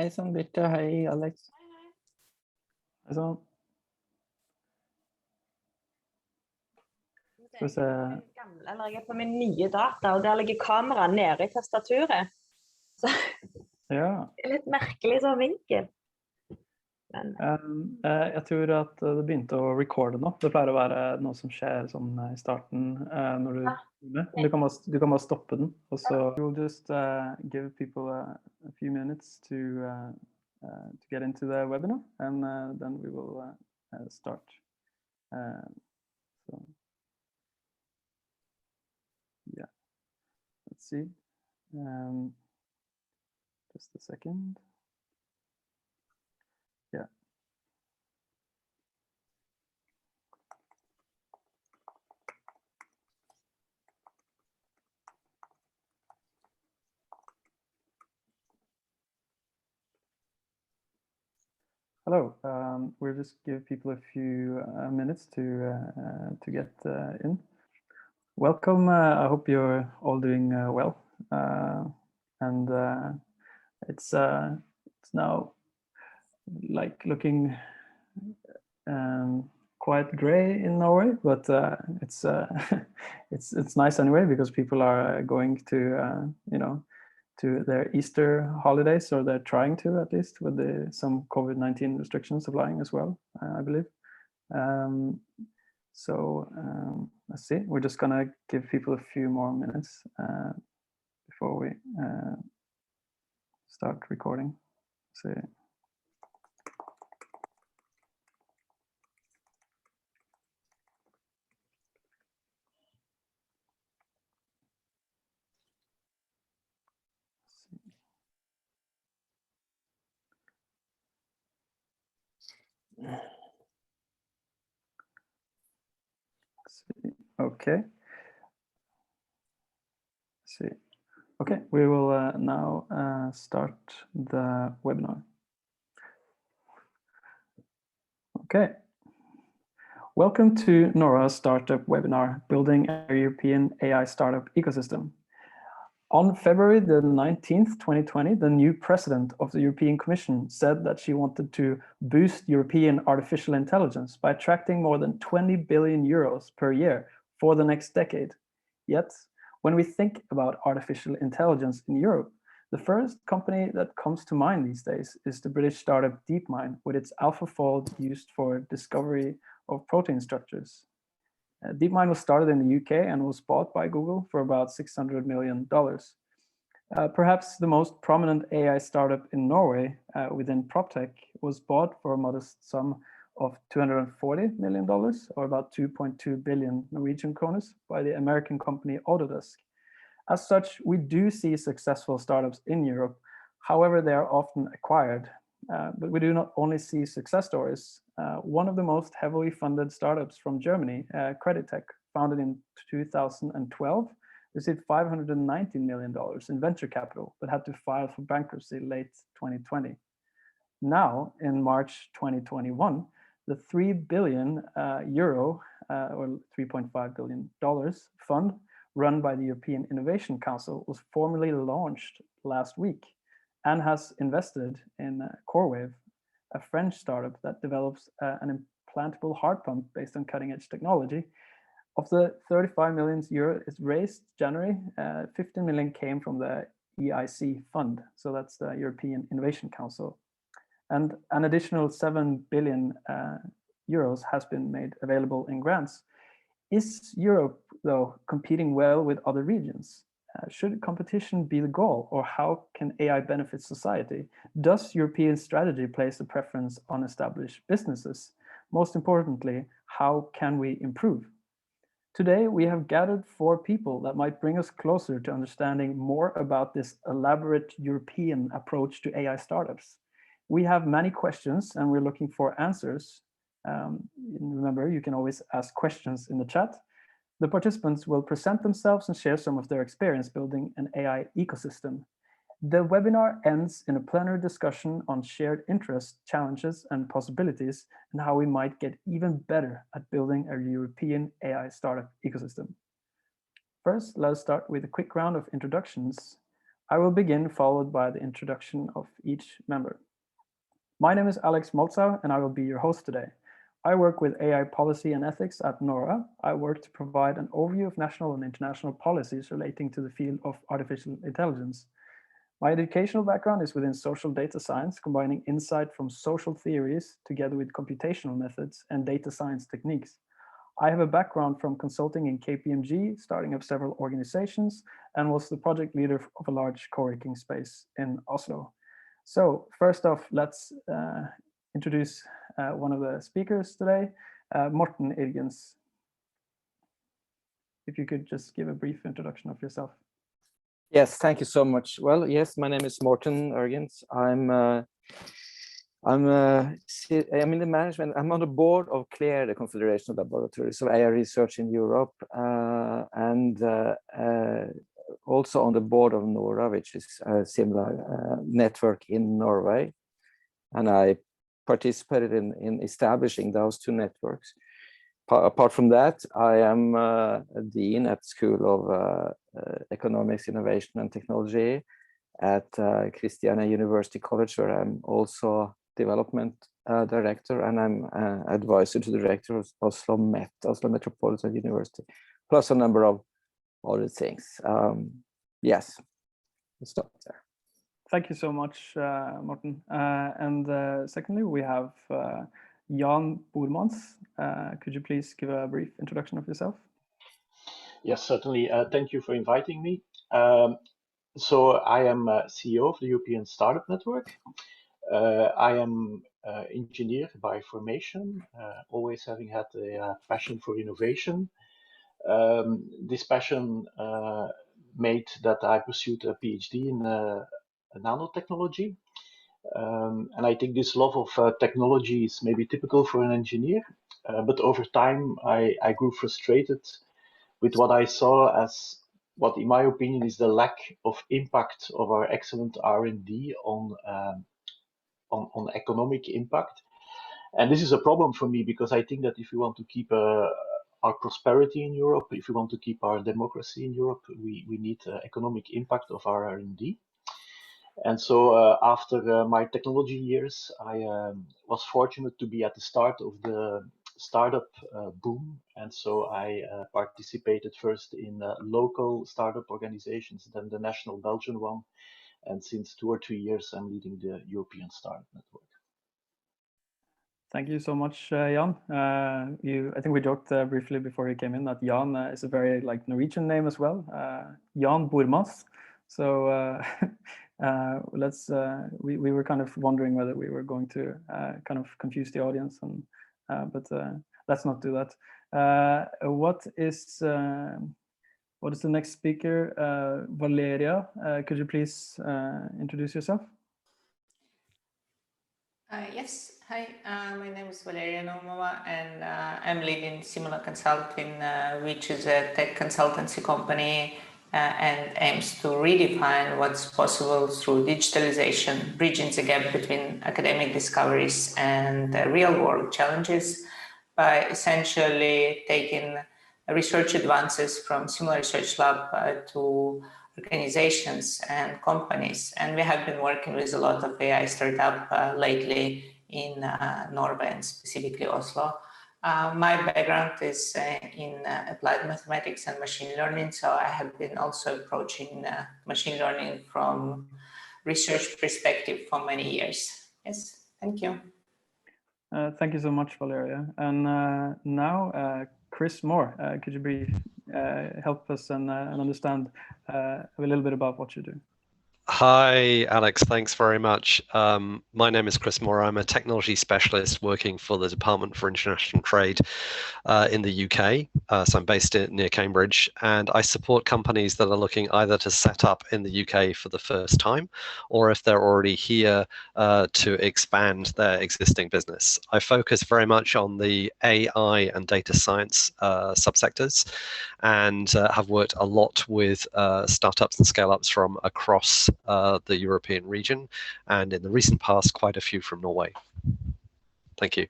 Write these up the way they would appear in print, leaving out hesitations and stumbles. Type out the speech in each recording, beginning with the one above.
Hei sann, Birte. Hei, Alex. Hei sann. Skal vi se. Eller jeg er på min nye data, og der ligger kameraet nede i tastaturet. Så Ja. det er litt merkelig sånn vinkel. Men Jeg tror at det begynte å recorde nå. Det pleier å være noe som skjer sånn i starten når du du kan bare stoppe den. Og så we'll just give people a few minutes to get into the webinar, and then we will start. So yeah, let's see. Just a second. Yeah. Hello. We'll just give people a few minutes to get in. Welcome. I hope you're all doing well. And it's now like looking quite gray in Norway, but it's it's nice anyway because people are going to to their Easter holidays, or they're trying to, at least, with some COVID-19 restrictions applying as well, I believe. So let's see. We're just gonna give people a few more minutes before we start recording. See. Okay. See. Okay, we will now start the webinar. Okay. Welcome to NORA's startup webinar, Building a European AI Startup Ecosystem. On February the 19th, 2020, the new president of the European Commission said that she wanted to boost European artificial intelligence by attracting more than 20 billion euros per year for the next decade. Yet, when we think about artificial intelligence in Europe, the first company that comes to mind these days is the British startup DeepMind, with its AlphaFold used for discovery of protein structures. DeepMind was started in the UK and was bought by Google for about $600 million. Perhaps the most prominent AI startup in Norway within PropTech was bought for a modest sum of $240 million, or about 2.2 billion Norwegian kroner, by the American company Autodesk. As such, we do see successful startups in Europe. However, they are often acquired. But we do not only see success stories. One of the most heavily funded startups from Germany, CreditTech, founded in 2012, received $519 million in venture capital, but had to file for bankruptcy late 2020. Now, in March 2021, the 3 billion euro, or $3.5 billion fund run by the European Innovation Council was formally launched last week, and has invested in CoreWave, a French startup that develops an implantable heart pump based on cutting-edge technology. Of the 35 million euro is raised January, 15 million came from the EIC fund, so that's the European Innovation Council. And an additional 7 billion euros has been made available in grants. Is Europe, though, competing well with other regions? Should competition be the goal, or how can AI benefit society? Does European strategy place a preference on established businesses? Most importantly, how can we improve? Today, we have gathered 4 people that might bring us closer to understanding more about this elaborate European approach to AI startups. We have many questions and we're looking for answers. Remember, you can always ask questions in the chat. The participants will present themselves and share some of their experience building an AI ecosystem. The webinar ends in a plenary discussion on shared interests, challenges, and possibilities, and how we might get even better at building a European AI startup ecosystem. First, let's start with a quick round of introductions. I will begin, followed by the introduction of each member. My name is Alex Moltzau, and I will be your host today. I work with AI policy and ethics at NORA. I work to provide an overview of national and international policies relating to the field of artificial intelligence. My educational background is within social data science, combining insight from social theories together with computational methods and data science techniques. I have a background from consulting in KPMG, starting up several organizations, and was the project leader of a large co-working space in Oslo. So first off, let's introduce one of the speakers today, Morten Irgens. If you could just give a brief introduction of yourself. Yes, thank you so much. Well, yes, my name is Morten Irgens. I'm in the management. I'm on the board of CLEAR, the Confederation of Laboratories of AI Research in Europe, and also on the board of NORA, which is a similar network in Norway. And I participated in establishing those two networks. Apart from that, I am a dean at School of Economics, Innovation and Technology at Christiania University College, where I'm also development director, and I'm advisor to the director of Oslo Metropolitan University, plus a number of other things. Yes, we'll stop there. Thank you so much, Morten. And secondly, we have Jan Boremans. Could you please give a brief introduction of yourself? Yes, certainly. Thank you for inviting me. So I am CEO of the European Startup Network. I am engineer by formation, always having had a passion for innovation. This passion made that I pursued a PhD in nanotechnology. And I think this love of technology is maybe typical for an engineer, but over time I grew frustrated with what I saw as what, in my opinion, is the lack of impact of our excellent R&D on economic impact. And this is a problem for me, because I think that if we want to keep our prosperity in Europe, if we want to keep our democracy in Europe, we need economic impact of our R&D. And so after my technology years, I was fortunate to be at the start of the startup boom. And so I participated first in local startup organizations, then the national Belgian one. And since 2 or 3 years, I'm leading the European Startup Network. Thank you so much, Jan. I think we joked briefly before you came in that Jan is a very Norwegian name as well, Jan Boremans. So we were kind of wondering whether we were going to kind of confuse the audience, and but let's not do that. What is the next speaker? Valeriya, could you please introduce yourself? Yes, hi, my name is Valeriya Naumova, and I'm leading Simula Consulting, which is a tech consultancy company and aims to redefine what's possible through digitalization, bridging the gap between academic discoveries and real-world challenges by essentially taking research advances from Simula Research Lab to organizations and companies. And we have been working with a lot of AI startup lately in Norway and specifically Oslo. My background is in applied mathematics and machine learning, so I have been also approaching machine learning from research perspective for many years. Yes, thank you. Thank you so much, Valeriya. And now, Chris Moore, could you help us and understand a little bit about what you do? Hi, Alex. Thanks very much. My name is Chris Moore. I'm a technology specialist working for the Department for International Trade in the UK. So I'm based near Cambridge, and I support companies that are looking either to set up in the UK for the first time, or if they're already here, to expand their existing business. I focus very much on the AI and data science subsectors, and have worked a lot with startups and scale-ups from across the European region, and in the recent past, quite a few from Norway. Thank you.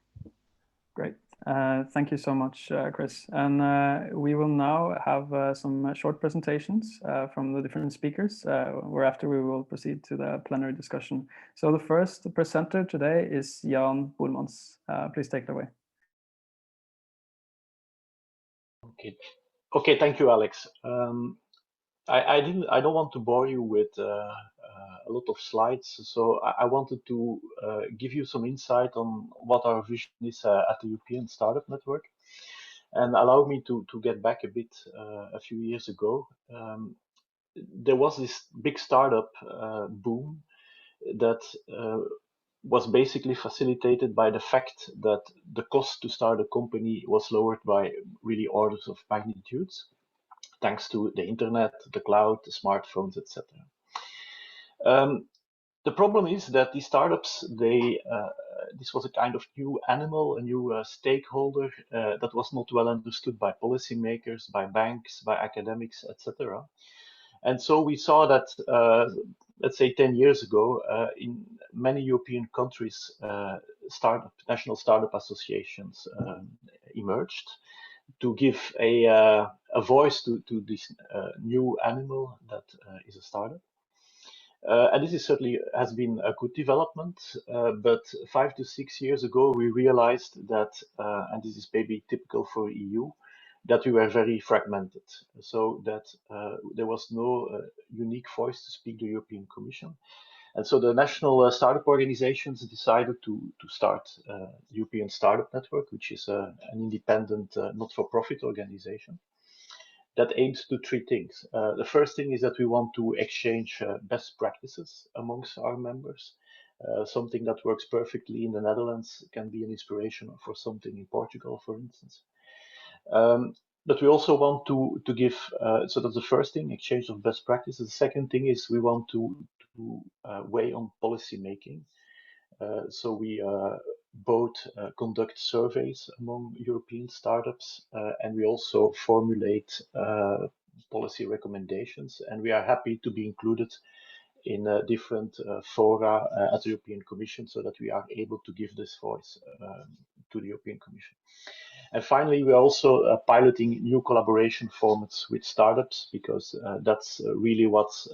Great, Thank you so much, Chris. And we will now have some short presentations from the different speakers, whereafter we will proceed to the plenary discussion. So the first presenter today is Jan Boremans. Please take it away. Okay, thank you, Alex. I don't want to bore you with a lot of slides, so I wanted to give you some insight on what our vision is at the European Startup Network, and allow me to get back a bit a few years ago. There was this big startup boom that was basically facilitated by the fact that the cost to start a company was lowered by really orders of magnitudes, thanks to the internet, the cloud, the smartphones, etc. The problem is that these startups, this was a kind of new animal, a new stakeholder that was not well understood by policymakers, by banks, by academics, etc. And so we saw that, let's say 10 years ago, in many European countries, national startup associations emerged to give a voice to this new animal that is a startup. And this is certainly has been a good development, but 5 to 6 years ago we realized that, and this is maybe typical for EU, that we were very fragmented, so that there was no unique voice to speak to the European Commission. And so the national startup organizations decided to start European Startup Network, which is an independent, not-for-profit organization that aims to three things. The first thing is that we want to exchange best practices amongst our members. Something that works perfectly in the Netherlands can be an inspiration for something in Portugal, for instance. But we also want to give, so that's the first thing, exchange of best practices. The second thing is we want to weigh on policy making. So we both conduct surveys among European startups, and we also formulate policy recommendations. And we are happy to be included in different fora at the European Commission, so that we are able to give this voice to the European Commission. And finally, we're also piloting new collaboration formats with startups, because that's really what's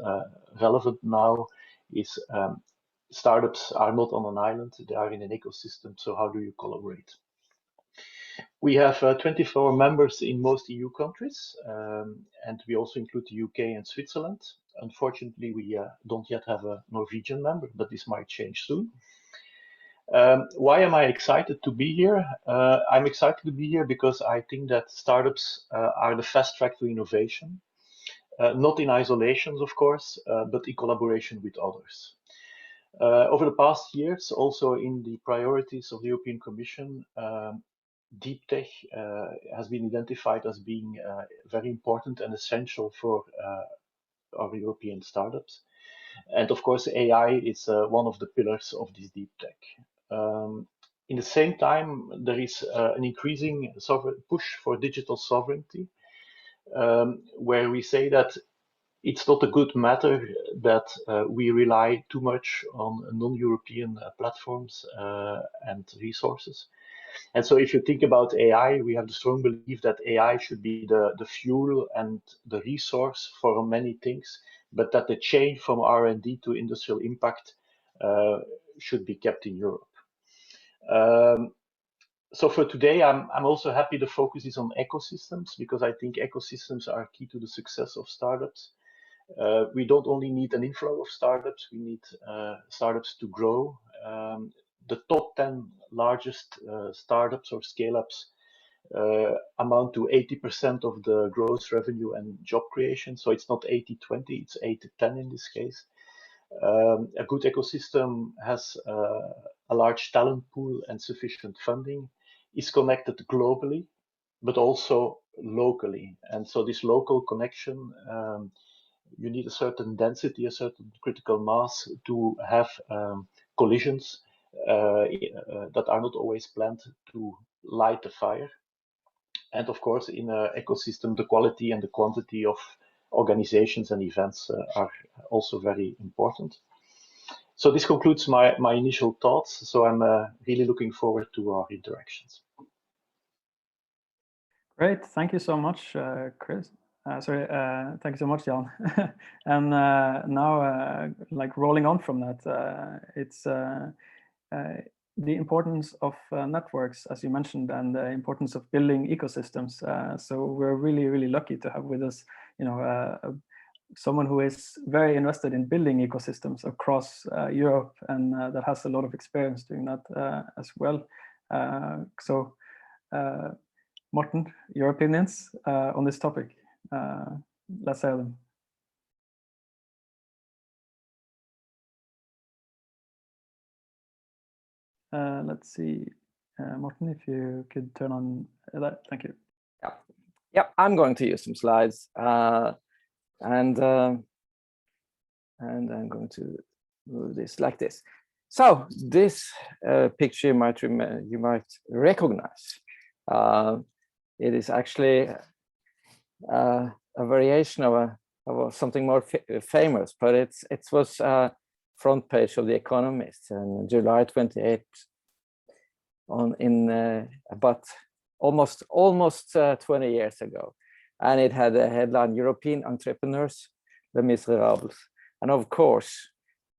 relevant now. Is startups are not on an island, they are in an ecosystem, so how do you collaborate? We have 24 members in most EU countries, and we also include the UK and Switzerland. Unfortunately, we don't yet have a Norwegian member, but this might change soon. Why am I excited to be here? I'm excited to be here because I think that startups are the fast track to innovation, not in isolation, of course, but in collaboration with others. Over the past years, also in the priorities of the European Commission, deep tech has been identified as being very important and essential for our European startups. And of course, AI is one of the pillars of this deep tech. In the same time, there is an increasing push for digital sovereignty, where we say that it's not a good matter that we rely too much on non-European platforms and resources. And so if you think about AI, we have the strong belief that AI should be the fuel and the resource for many things, but that the chain from R&D to industrial impact should be kept in Europe. So for today, I'm also happy the focus is on ecosystems, because I think ecosystems are key to the success of startups. We don't only need an inflow of startups, we need startups to grow. The top 10 largest startups or scale-ups amount to 80% of the gross revenue and job creation. So it's not 80-20, it's 8-10 in this case. A good ecosystem has a large talent pool and sufficient funding, is connected globally, but also locally. And so this local connection, you need a certain density, a certain critical mass to have collisions that are not always planned to light the fire. And of course, in an ecosystem, the quality and the quantity of organizations and events are also very important. So this concludes my initial thoughts. So I'm really looking forward to our interactions. Great, thank you so much, Chris. Thank you so much, Jan. And now, like rolling on from that, it's the importance of networks, as you mentioned, and the importance of building ecosystems. So we're really lucky to have with us, someone who is very invested in building ecosystems across Europe, and that has a lot of experience doing that as well. So, Morten, your opinions on this topic? Let's hear them. Let's see, Morten, if you could turn on that. Thank you. Yeah, I'm going to use some slides, and I'm going to move this like this. So this picture you might recognize. It is actually a variation of something more famous, but it was front page of The Economist on July 28th, about almost 20 years ago, and it had a headline: European entrepreneurs, les misérables. And of course,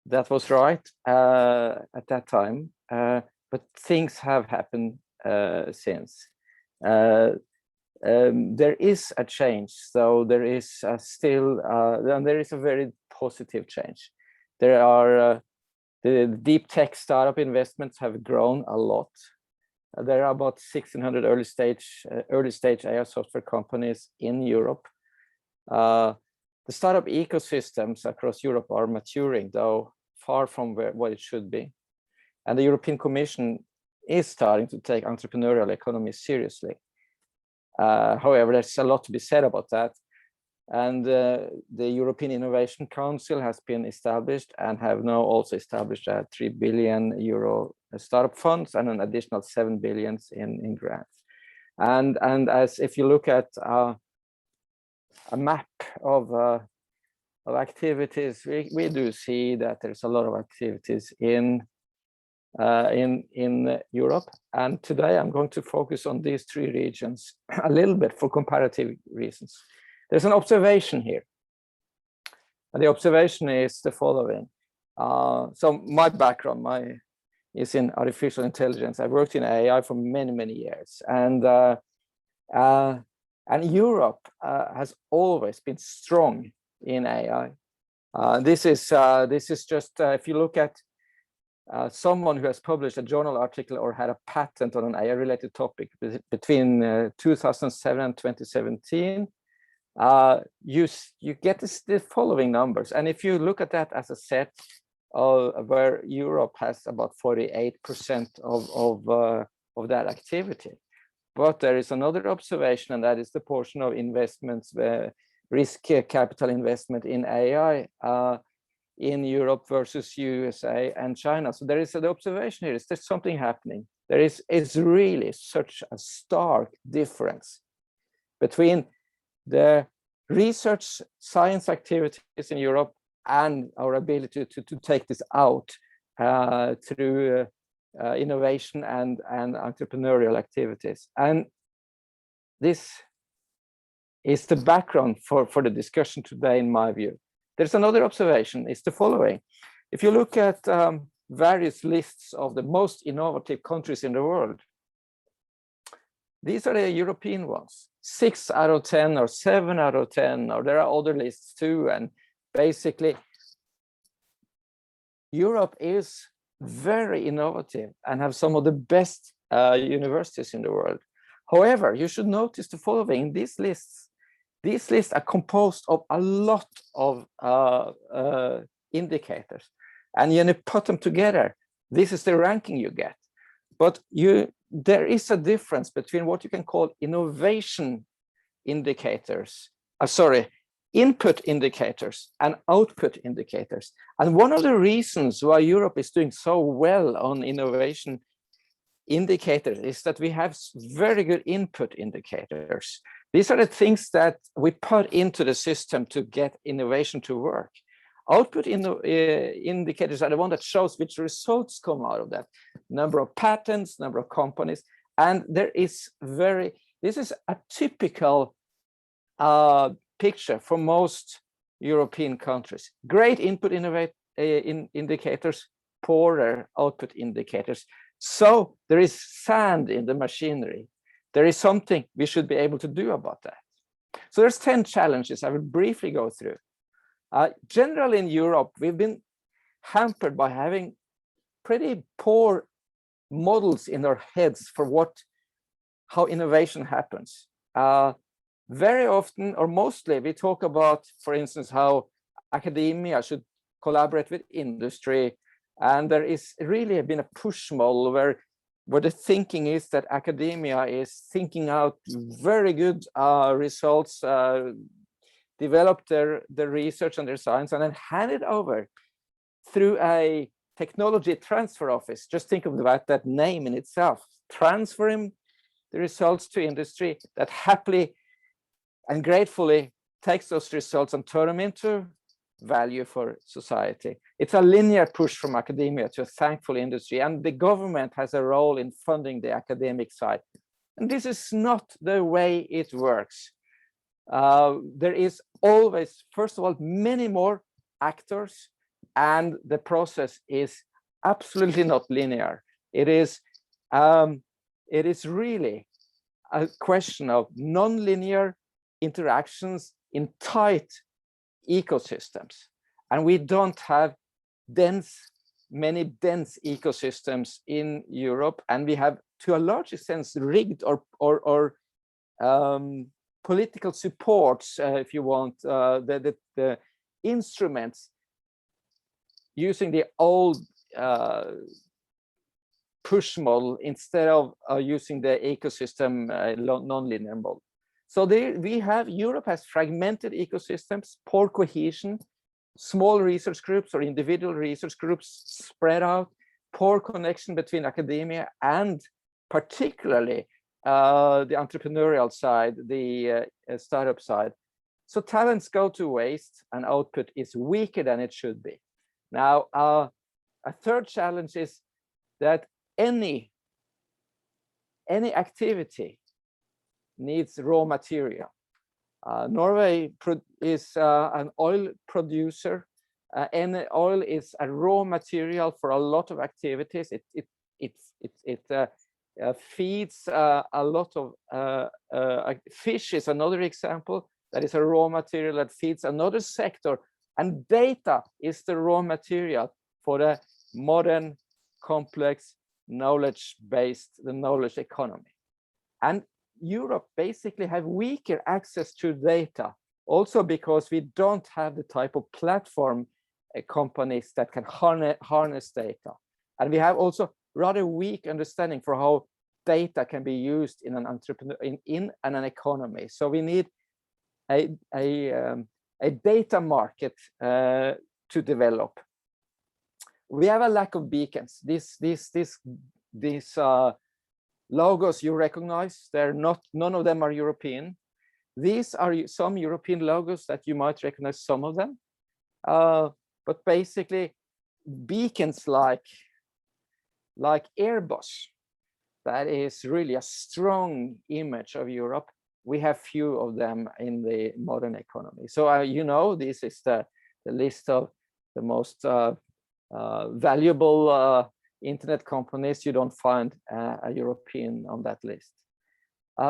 that was right at that time, but things have happened since. There is a change, so there is still, and there is a very positive change. There are the deep tech startup investments have grown a lot. There are about 1,600 early stage AI software companies in Europe. The startup ecosystems across Europe are maturing, though far from what it should be. And the European Commission is starting to take entrepreneurial economy seriously. However, there's a lot to be said about that. And the European Innovation Council has been established and have now also established a 3 billion euro startup funds and an additional 7 billion in grants. And as if you look at a map of activities, we do see that there's a lot of activities in Europe. And today I'm going to focus on these three regions a little bit for comparative reasons. There's an observation here, and the observation is the following. So my background is in artificial intelligence. I've worked in AI for many years, and Europe has always been strong in AI. This is just if you look at someone who has published a journal article or had a patent on an AI-related topic between 2007 and 2017. You get the following numbers, and if you look at that as a set where Europe has about 48% of that activity, but there is another observation, and that is the portion of investments, risk capital investment in AI in Europe versus USA and China. So there is the observation here is there's something happening. There is really such a stark difference between the research science activities in Europe and our ability to take this out through innovation and entrepreneurial activities. And this is the background for the discussion today, in my view. There's another observation, it's the following. If you look at various lists of the most innovative countries in the world, these are the European ones. 6 out of 10 or 7 out of 10, or there are other lists too. And basically, Europe is very innovative and have some of the best universities in the world. However, you should notice the following. These lists are composed of a lot of indicators. And you put them together, this is the ranking you get. But there is a difference between what you can call innovation indicators, input indicators and output indicators. And one of the reasons why Europe is doing so well on innovation indicators is that we have very good input indicators. These are the things that we put into the system to get innovation to work. Output indicators are the one that shows which results come out of that. Number of patents, number of companies, and there is very This is a typical picture for most European countries. Great input indicators, poorer output indicators. So there is sand in the machinery. There is something we should be able to do about that. So there's 10 challenges I will briefly go through. Generally in Europe, we've been hampered by having pretty poor models in our heads for how innovation happens. Very often, or mostly, we talk about, for instance, how academia should collaborate with industry. And there is really been a push model where the thinking is that academia is thinking out very good results, develop their research and their science, and then hand it over through a technology transfer office. Just think about that name in itself, transferring the results to industry that happily and gratefully takes those results and turn them into value for society. It's a linear push from academia to a thankful industry, and the government has a role in funding the academic side. And this is not the way it works. There is always, first of all, many more actors, and the process is absolutely not linear. It is really a question of non-linear interactions in tight ecosystems, and we don't have many dense ecosystems in Europe, and we have, to a large extent, rigged or political supports, if you want, the instruments using the old push model instead of using the ecosystem non-linear model. So Europe has fragmented ecosystems, poor cohesion, small research groups or individual research groups spread out, poor connection between academia and particularly the entrepreneurial side, the startup side. So talents go to waste and output is weaker than it should be. Now, a third challenge is that any activity needs raw material. Norway is an oil producer, and oil is a raw material for a lot of activities. It feeds a lot of fish is another example. That is a raw material that feeds another sector, and data is the raw material for the modern, complex, knowledge-based, the knowledge economy. And Europe basically have weaker access to data, also because we don't have the type of platform companies that can harness data. And we have also rather weak understanding for how data can be used in an economy. So we need a data market to develop. We have a lack of beacons. These logos you recognize, none of them are European. These are some European logos that you might recognize some of them. But basically beacons like Airbus, that is really a strong image of Europe. We have few of them in the modern economy. So you know, this is the list of the most valuable internet companies. You don't find a European on that list.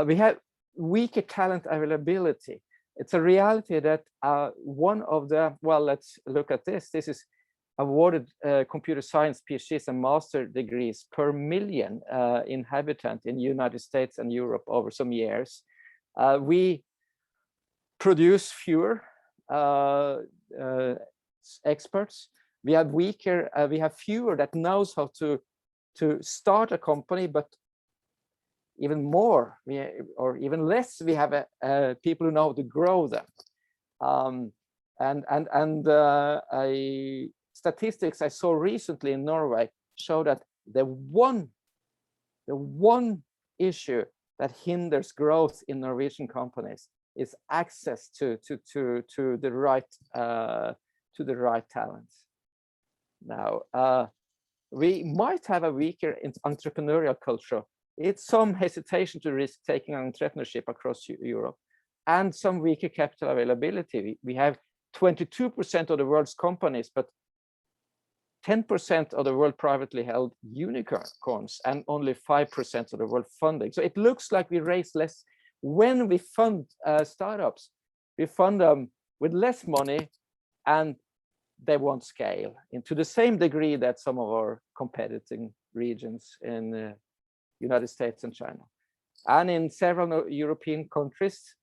We have weaker talent availability. It's a reality that one of the, well, let's look at this. This is awarded computer science PhDs and master degrees per million inhabitant in the United States and Europe over some years. We produce fewer experts. We have fewer that knows how to start a company, but even more, or even less, we have people who know how to grow them. Statistics I saw recently in Norway show that the one issue that hinders growth in Norwegian companies is access to the right talents. Now, we might have a weaker entrepreneurial culture it's some hesitation to risk taking on entrepreneurship across Europe, and some weaker capital availability. We have 22% of the world's companies, but 10% of the world privately held unicorns, and only 5% of the world funding. So it looks like we raise less. When we fund startups, we fund them with less money, and they won't scale into the same degree that some of our competing regions in the United States and China. And in several European countries,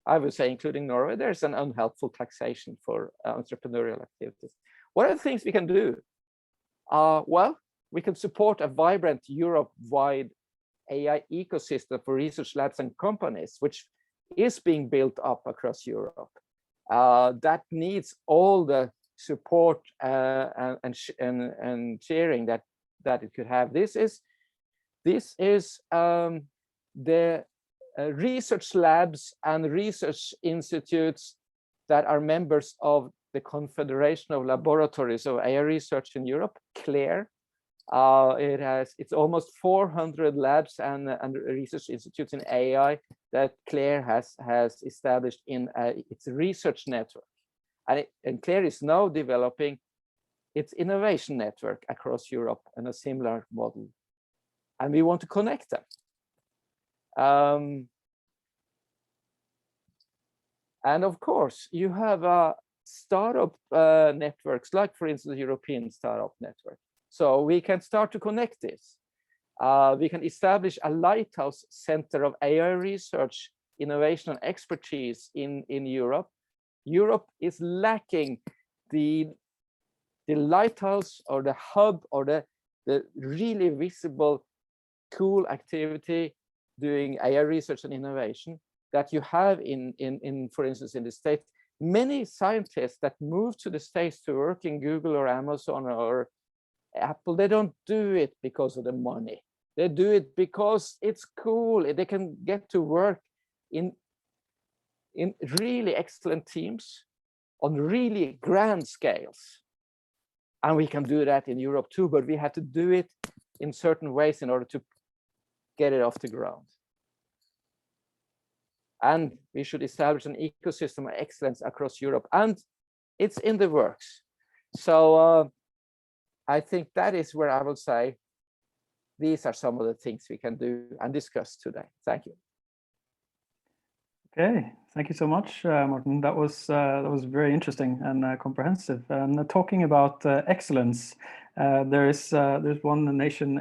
I would say, including Norway, there's an unhelpful taxation for entrepreneurial activities. What are the things we can do? Well, we can support a vibrant Europe-wide AI ecosystem for research labs and companies, which is being built up across Europe. That needs all the support and sharing that it could have. This is the research labs and research institutes that are members of the Confederation of Laboratories of AI Research in Europe, CLAIRE. It's almost 400 labs and research institutes in AI that CLAIRE has established in its research network. And CLAIRE is now developing its innovation network across Europe in a similar model. And we want to connect them. And of course, you have startup networks, like, for instance, the European Startup Network. So we can start to connect this. We can establish a lighthouse center of AI research, innovation, and expertise in Europe. Europe is lacking the lighthouse or the hub or the really visible, cool activity doing AI research and innovation that you have in for instance, in the States. Many scientists that move to the States to work in Google or Amazon or Apple, they don't do it because of the money. They do it because it's cool. They can get to work in really excellent teams on really grand scales. And we can do that in Europe too, but we have to do it in certain ways in order to get it off the ground. And we should establish an ecosystem of excellence across Europe, and it's in the works. So I think that is where I will say these are some of the things we can do and discuss today. Thank you. Okay, thank you so much, Morten. That was very interesting and comprehensive. And talking about excellence, there's one nation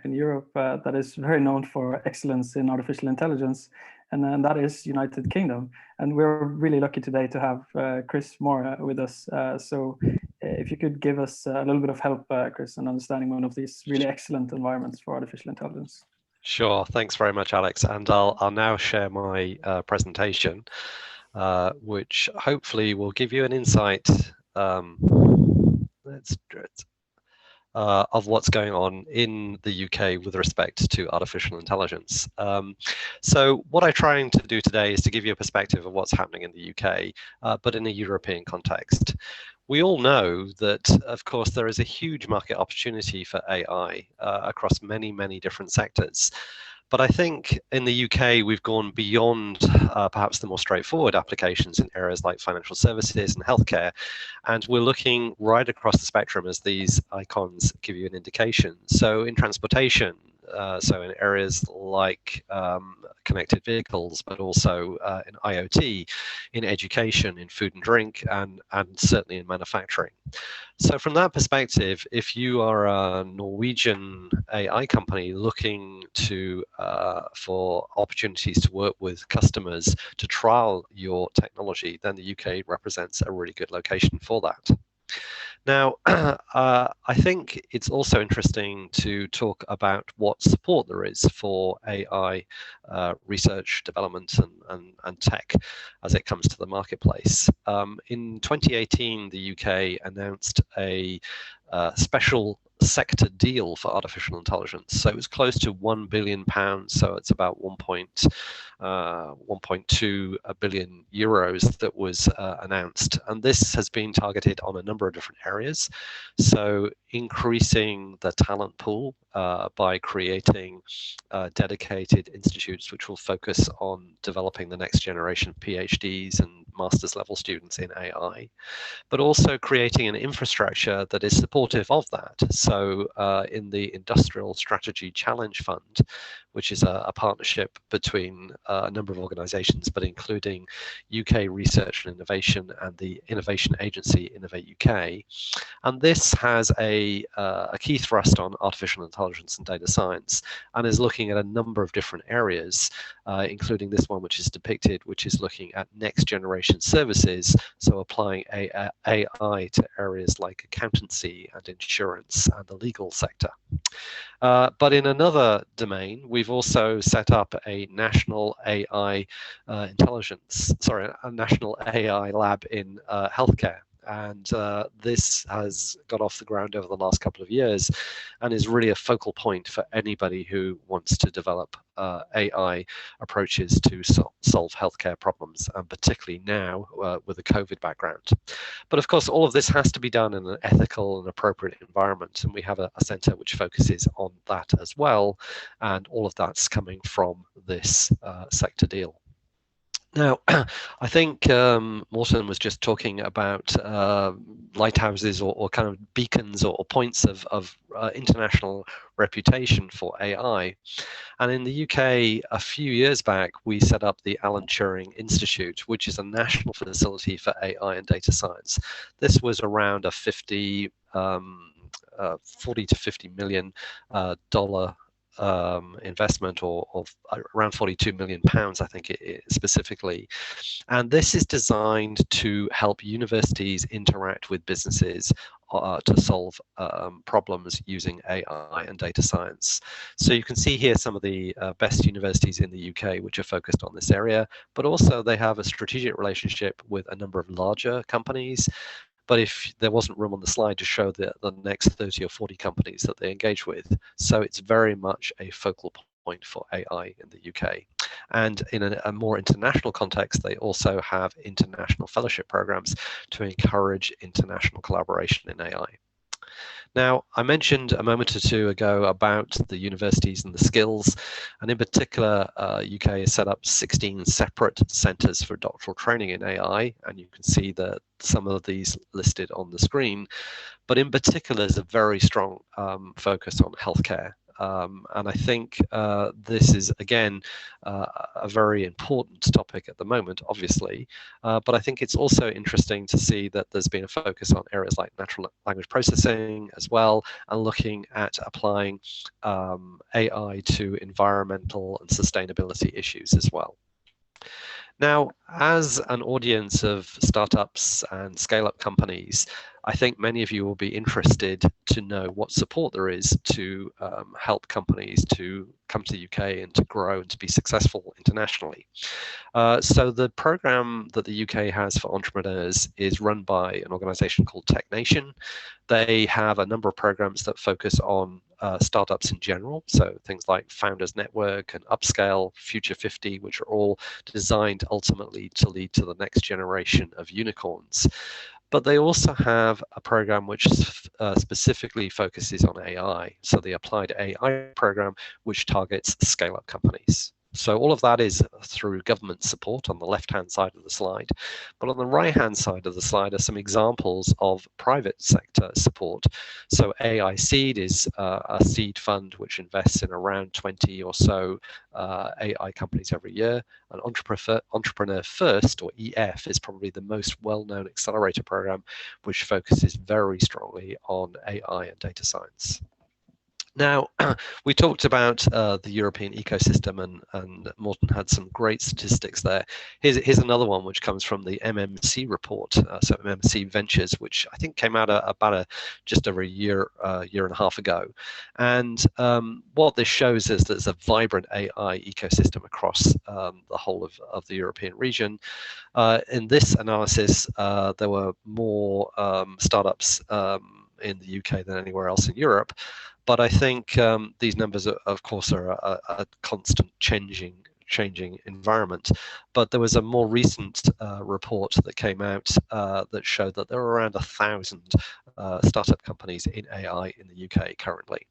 in Europe that is very known for excellence in artificial intelligence, and that is United Kingdom. And we're really lucky today to have Chris Moore with us. So if you could give us a little bit of help, Chris, in understanding one of these really excellent environments for artificial intelligence. Sure, thanks very much, Alex. And I'll now share my presentation, which hopefully will give you an insight of what's going on in the UK with respect to artificial intelligence. So what I'm trying to do today is to give you a perspective of what's happening in the UK, but in a European context. We all know that, of course, there is a huge market opportunity for AI across many, many different sectors. But I think in the UK, we've gone beyond perhaps the more straightforward applications in areas like financial services and healthcare. And we're looking right across the spectrum, as these icons give you an indication. So in transportation, so in areas like connected vehicles, but also in IoT, in education, in food and drink, and certainly in manufacturing. So from that perspective, if you are a Norwegian AI company looking to for opportunities to work with customers to trial your technology, then the UK represents a really good location for that. Now, I think it's also interesting to talk about what support there is for AI research, development, and tech as it comes to the marketplace. In 2018, the UK announced a special sector deal for artificial intelligence. So it was close to £1 billion, so it's about 1.2 billion euros that was announced. And this has been targeted on a number of different areas. So increasing the talent pool by creating dedicated institutes which will focus on developing the next generation of PhDs and master's level students in AI, but also creating an infrastructure that is supportive of that. So in the Industrial Strategy Challenge Fund, which is a partnership between a number of organizations, but including UK Research and Innovation and the innovation agency Innovate UK. And this has a key thrust on artificial intelligence and data science, and is looking at a number of different areas, including this one, which is depicted, which is looking at next generation services, so applying AI to areas like accountancy and insurance and the legal sector. But in another domain, we've also set up a national AI a national AI lab in healthcare. And this has got off the ground over the last couple of years and is really a focal point for anybody who wants to develop AI approaches to solve healthcare problems, and particularly now with a COVID background. But of course, all of this has to be done in an ethical and appropriate environment, and we have a centre which focuses on that as well, and all of that's coming from this sector deal. Now, I think Morten was just talking about lighthouses or kind of beacons or points of international reputation for AI. And in the UK, a few years back, we set up the Alan Turing Institute, which is a national facility for AI and data science. This was around a 40 to $50 million investment, or around £42 million, I think it specifically. And this is designed to help universities interact with businesses to solve problems using AI and data science. So you can see here some of the best universities in the UK which are focused on this area, but also they have a strategic relationship with a number of larger companies. But if there wasn't room on the slide to show the next 30 or 40 companies that they engage with. So it's very much a focal point for AI in the UK. And in a more international context, they also have international fellowship programs to encourage international collaboration in AI. Now, I mentioned a moment or two ago about the universities and the skills, and in particular, UK has set up 16 separate centres for doctoral training in AI, and you can see that some of these listed on the screen. But in particular, there's a very strong focus on healthcare. And I think this is, again, a very important topic at the moment, obviously. But I think it's also interesting to see that there's been a focus on areas like natural language processing as well, and looking at applying AI to environmental and sustainability issues as well. Now, as an audience of startups and scale-up companies, I think many of you will be interested to know what support there is to help companies to come to the UK and to grow and to be successful internationally. So the program that the UK has for entrepreneurs is run by an organization called TechNation. They have a number of programs that focus on startups in general, so things like Founders Network and Upscale, Future 50, which are all designed ultimately to lead to the next generation of unicorns. But they also have a program which specifically focuses on AI, so the Applied AI program, which targets scale-up companies. So all of that is through government support on the left-hand side of the slide. But on the right-hand side of the slide are some examples of private sector support. So AI Seed is a seed fund which invests in around 20 or so AI companies every year. And Entrepreneur First, or EF, is probably the most well-known accelerator program, which focuses very strongly on AI and data science. Now, we talked about the European ecosystem, and Morten had some great statistics there. Here's another one which comes from the MMC report, so MMC Ventures, which I think came out about just over a year and a half ago. And what this shows is there's a vibrant AI ecosystem across the whole of the European region. In this analysis, there were more startups in the UK than anywhere else in Europe. But I think these numbers, of course, are a constant changing environment. But there was a more recent report that came out that showed that there are around 1,000 startup companies in AI in the UK currently.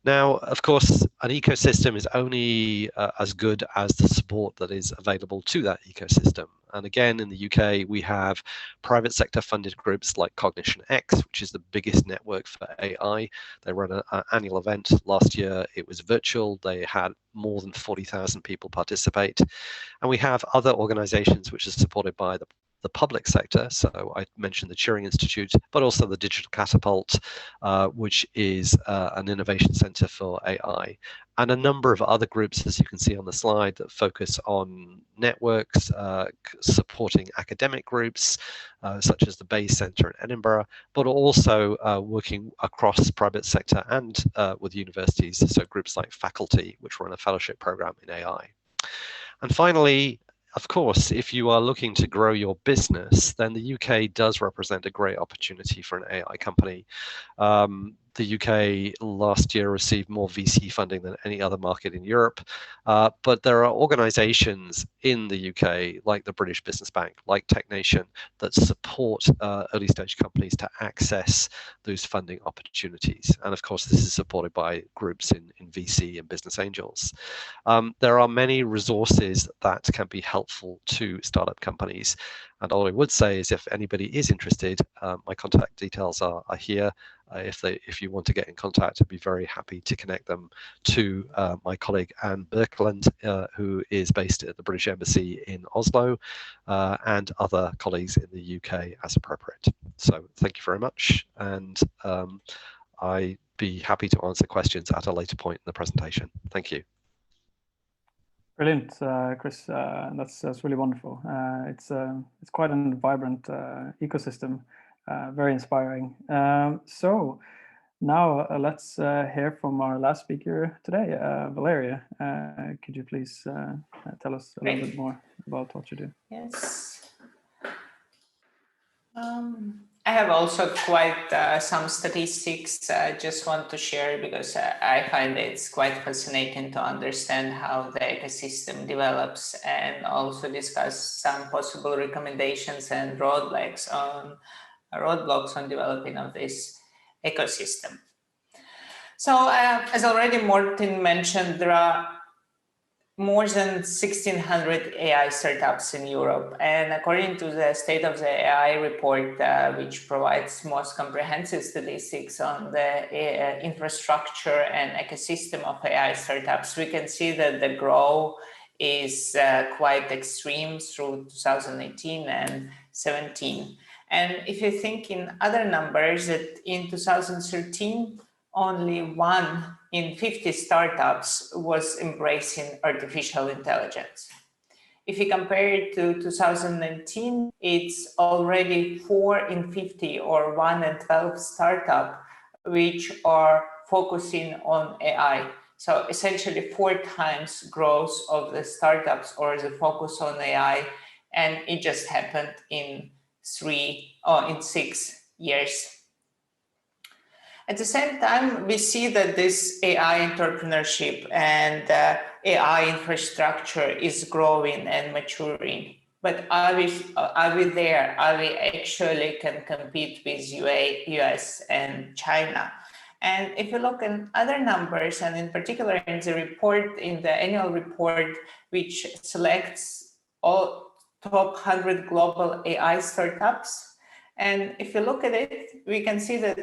Now, of course, an ecosystem is only as good as the support that is available to that ecosystem. And again, in the UK, we have private sector funded groups like Cognition X, which is the biggest network for AI. They run an annual event. Last year, it was virtual. They had more than 40,000 people participate. And we have other organizations which are supported by the public sector. So I mentioned the Turing Institute, but also the Digital Catapult, which is an innovation center for AI, and a number of other groups, as you can see on the slide, that focus on networks, supporting academic groups, such as the Bay Centre in Edinburgh, but also working across private sector and with universities, so groups like Faculty, which run a fellowship program in AI. And finally, of course, if you are looking to grow your business, then the UK does represent a great opportunity for an AI company. The UK last year received more VC funding than any other market in Europe, but there are organizations in the UK like the British Business Bank, like TechNation, that support early stage companies to access those funding opportunities. And of course, this is supported by groups in VC and business angels. There are many resources that can be helpful to startup companies. And all I would say is if anybody is interested, my contact details are here. If you want to get in contact, I'd be very happy to connect them to my colleague Anne Birkeland, who is based at the British Embassy in Oslo, and other colleagues in the UK as appropriate. So thank you very much, and I'd be happy to answer questions at a later point in the presentation. Thank you. Brilliant, Chris. That's really wonderful. It's quite a vibrant ecosystem, very inspiring. So now let's hear from our last speaker today, Valeriya. Could you please tell us a little bit more about what you do? Yes. I have also quite some statistics I just want to share because I find it's quite fascinating to understand how the ecosystem develops, and also discuss some possible recommendations and roadblocks on developing of this ecosystem. So as already Morten mentioned, there are more than 1,600 AI startups in Europe. And according to the State of the AI report, which provides most comprehensive statistics on the infrastructure and ecosystem of AI startups, we can see that the growth is quite extreme through 2018 and 17. And if you think in other numbers, that in 2013, only 1 in 50 startups was embracing artificial intelligence. If you compare it to 2019, it's already 4 in 50 or 1 in 12 startups which are focusing on AI. So essentially 4 times growth of the startups or the focus on AI, and it just happened in 6 years. At the same time, we see that this AI entrepreneurship and AI infrastructure is growing and maturing. But are we there? Are we actually can compete with US and China? And if you look at other numbers, and in particular in the report, in the annual report, which selects all top 100 global AI startups, and if you look at it, we can see that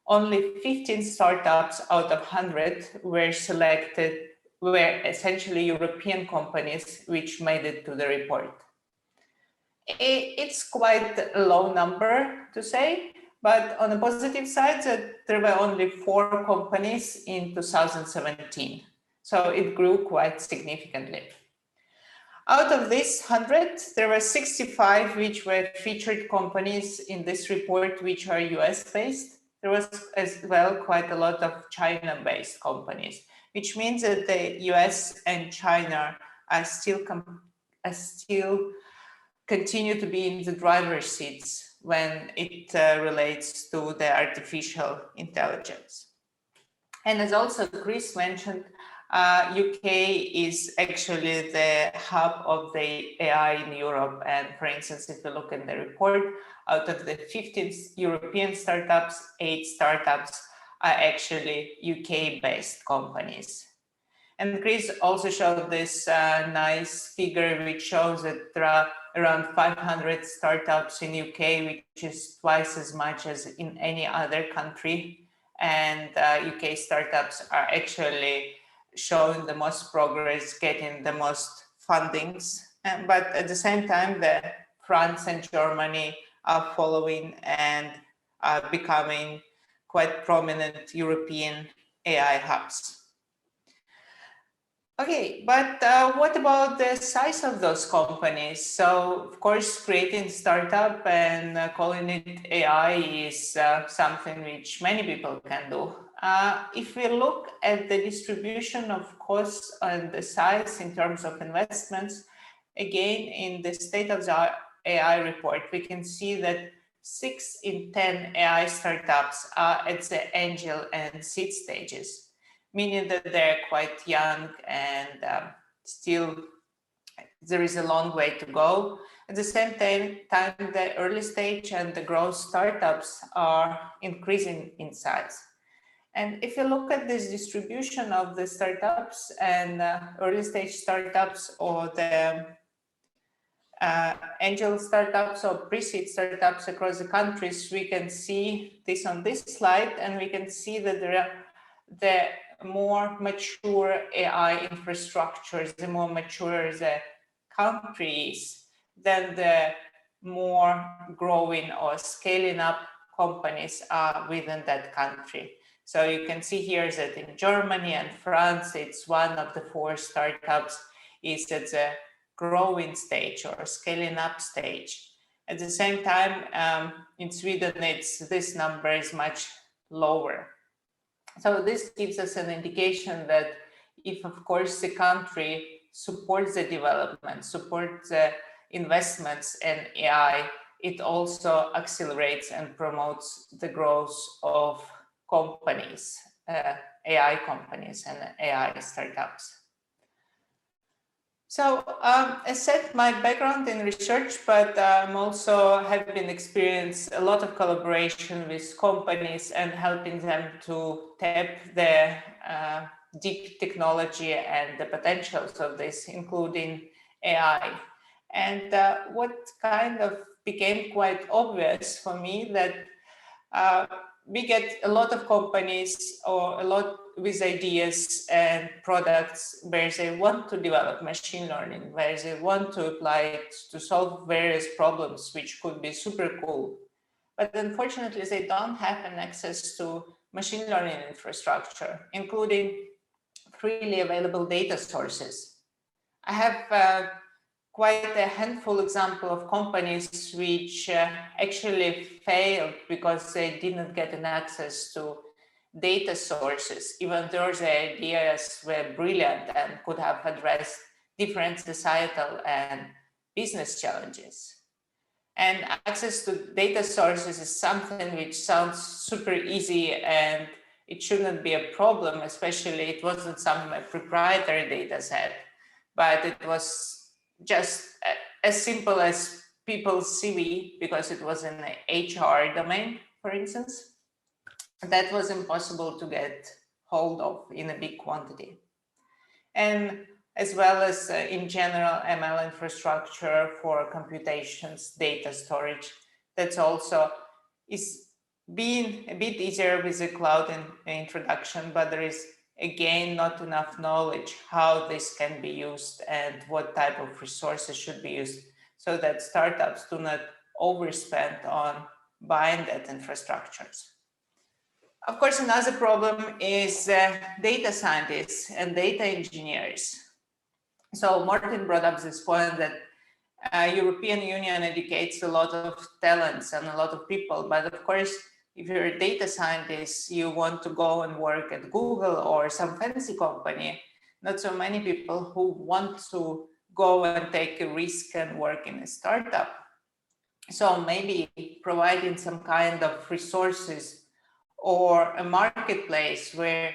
only 15 startups out of 100 were selected, were essentially European companies which made it to the report. It's quite a low number to say, but on the positive side, there were only 4 companies in 2017. So it grew quite significantly. Out of this 100, there were 65 which were featured companies in this report, which are US-based. There was as well quite a lot of China-based companies, which means that the US and China are still continue to be in the driver's seats when it relates to the artificial intelligence. And as also Chris mentioned, UK is actually the hub of the AI in Europe. And for instance, if you look at the report, out of the 15 European startups, 8 startups are actually UK-based companies. And Chris also showed this nice figure which shows that there are around 500 startups in UK, which is twice as much as in any other country. And UK startups are actually showing the most progress, getting the most fundings. But at the same time, France and Germany are following and are becoming quite prominent European AI hubs. Okay, but what about the size of those companies? So, of course, creating startup and calling it AI is something which many people can do. If we look at the distribution of costs and the size in terms of investments, again, in the State of the AI report, we can see that 6 in 10 AI startups are at the angel and seed stages, meaning that they're quite young and still there is a long way to go. At the same time, the early stage and the growth startups are increasing in size. And if you look at this distribution of the startups and early stage startups or the angel startups or pre-seed startups across the countries, we can see this on this slide, and we can see that there are the more mature AI infrastructures, the more mature the country is, then the more growing or scaling up companies are within that country. So you can see here that in Germany and France, it's one of the 4 startups is at the growing stage or scaling up stage. At the same time, in Sweden, this number is much lower. So this gives us an indication that if, of course, the country supports the development, supports the investments in AI, it also accelerates and promotes the growth of companies, AI companies and AI startups. So I said my background in research, but I'm also have been experienced a lot of collaboration with companies and helping them to tap the deep technology and the potentials of this, including AI. And what kind of became quite obvious for me that we get a lot of companies or a lot with ideas and products where they want to develop machine learning, where they want to apply it to solve various problems, which could be super cool. But unfortunately, they don't have an access to machine learning infrastructure, including freely available data sources. I have quite a handful example of companies which actually failed because they didn't get an access to data sources, even though the ideas were brilliant and could have addressed different societal and business challenges. And access to data sources is something which sounds super easy and it shouldn't be a problem, especially it wasn't some proprietary data set, but it was just as simple as people's CV, because it was in the HR domain, for instance. That was impossible to get hold of in a big quantity. And as well as in general ML infrastructure for computations, data storage, that's also is being a bit easier with the cloud introduction, but there is again not enough knowledge how this can be used and what type of resources should be used, so that startups do not overspend on buying that infrastructures. Of course, another problem is data scientists and data engineers. So Morten brought up this point that European Union educates a lot of talents and a lot of people, but of course, if you're a data scientist, you want to go and work at Google or some fancy company. Not so many people who want to go and take a risk and work in a startup. So maybe providing some kind of resources or a marketplace where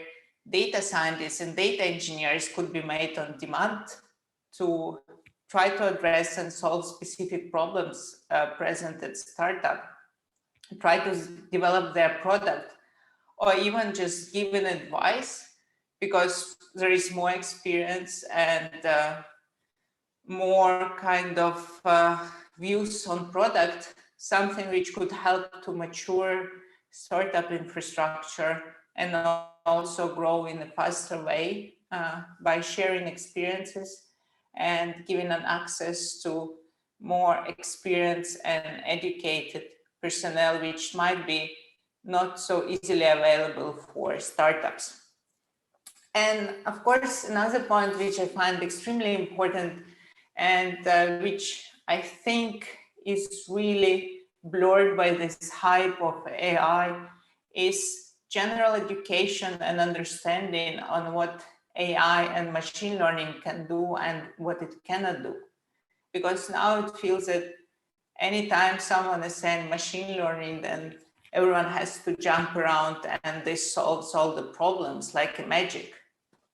data scientists and data engineers could be made on demand to try to address and solve specific problems present at startup, try to develop their product, or even just giving advice, because there is more experience and more kind of views on product, something which could help to mature startup infrastructure and also grow in a faster way by sharing experiences and giving an access to more experienced and educated personnel, which might be not so easily available for startups. And of course, another point which I find extremely important and which I think is really blurred by this hype of AI is general education and understanding on what AI and machine learning can do and what it cannot do. Because now it feels that anytime someone is saying machine learning, then everyone has to jump around and this solves all the problems like magic.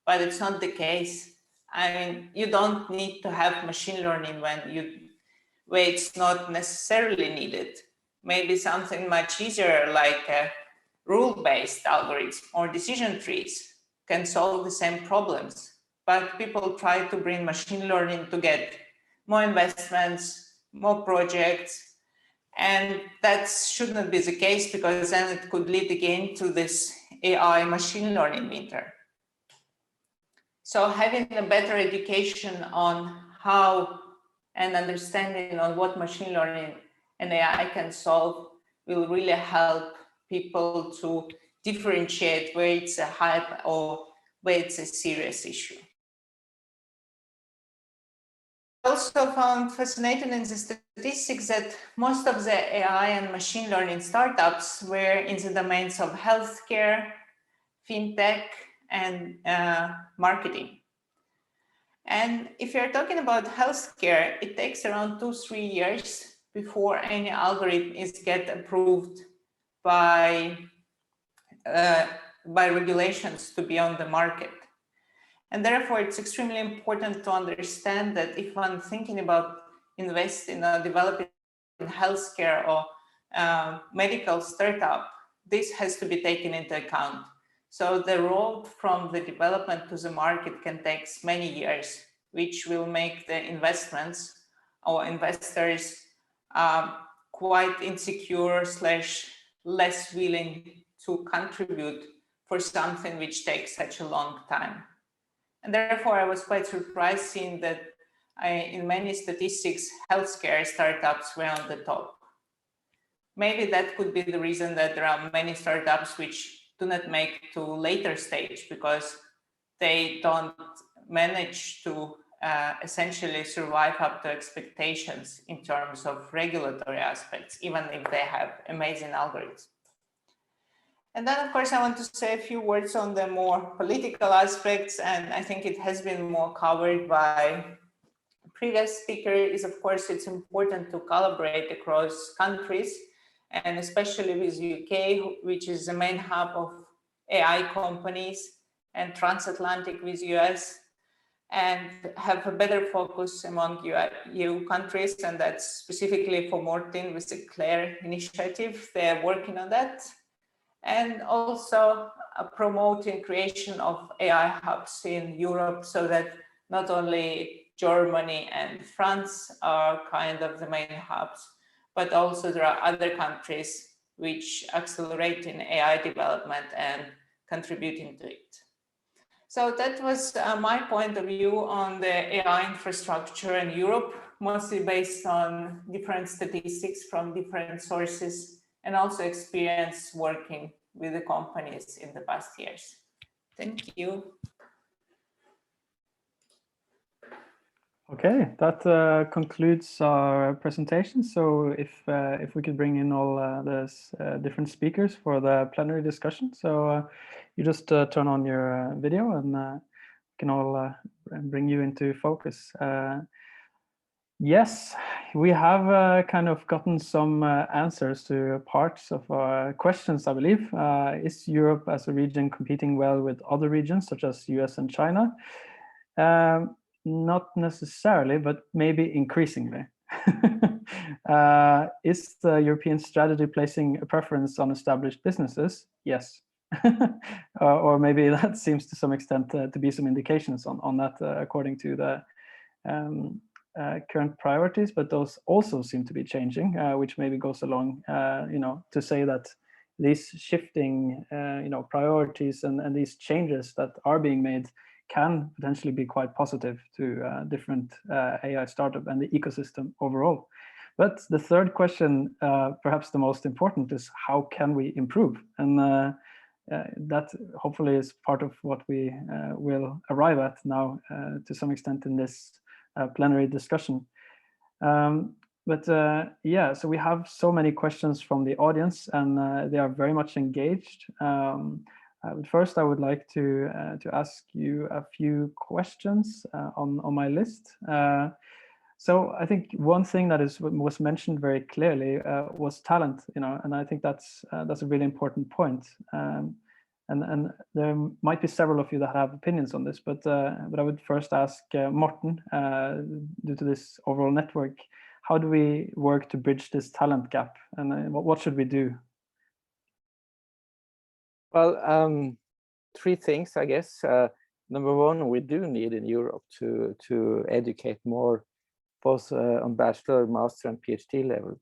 But it's not the case. I mean, you don't need to have machine learning where it's not necessarily needed. Maybe something much easier like rule-based algorithms or decision trees can solve the same problems. But people try to bring machine learning to get more investments, more projects, and that should not be the case, because then it could lead again to this AI machine learning winter. So having a better education on how and understanding on what machine learning and AI can solve will really help people to differentiate where it's a hype or where it's a serious issue. I also found fascinating in the statistics that most of the AI and machine learning startups were in the domains of healthcare, fintech, and marketing. And if you're talking about healthcare, it takes around 2-3 years before any algorithm is get approved by regulations to be on the market. And therefore, it's extremely important to understand that if I'm thinking about investing or developing healthcare or medical startup, this has to be taken into account. So the road from the development to the market can take many years, which will make the investments or investors quite insecure / less willing to contribute for something which takes such a long time. And therefore, I was quite surprised seeing that in many statistics, healthcare startups were on the top. Maybe that could be the reason that there are many startups which do not make to later stage, because they don't manage to essentially survive up to expectations in terms of regulatory aspects, even if they have amazing algorithms. And then, of course, I want to say a few words on the more political aspects, and I think it has been more covered by previous speaker. Is, of course, it's important to collaborate across countries, and especially with UK, which is the main hub of AI companies, and transatlantic with US, and have a better focus among EU countries, and that's specifically for Morten with the CLARE initiative. They're working on that. And also promoting creation of AI hubs in Europe, so that not only Germany and France are kind of the main hubs, but also there are other countries which accelerate in AI development and contributing to it. So that was my point of view on the AI infrastructure in Europe, mostly based on different statistics from different sources, and also experience working with the companies in the past years. Thank you. Okay, that concludes our presentation. So if we could bring in all the different speakers for the plenary discussion. So you just turn on your video and we can all bring you into focus. Yes, we have kind of gotten some answers to parts of our questions, I believe. Is Europe as a region competing well with other regions such as US and China? Not necessarily, but maybe increasingly. Is the European strategy placing a preference on established businesses? Yes. Or maybe that seems to some extent to be some indications on that according to the current priorities, but those also seem to be changing, which maybe goes along, to say that these shifting, priorities and these changes that are being made can potentially be quite positive to different AI startup and the ecosystem overall. But the third question, perhaps the most important, is how can we improve? And that hopefully is part of what we will arrive at now to some extent in this plenary discussion. Yeah, so we have so many questions from the audience, and they are very much engaged. But first, I would like to ask you a few questions on my list. So I think one thing that was mentioned very clearly was talent, and I think that's a really important point. And there might be several of you that have opinions on this, but I would first ask Morten, due to this overall network, how do we work to bridge this talent gap, and what should we do? Well, three things, I guess. Number one, we do need in Europe to educate more, both on bachelor, master, and PhD level.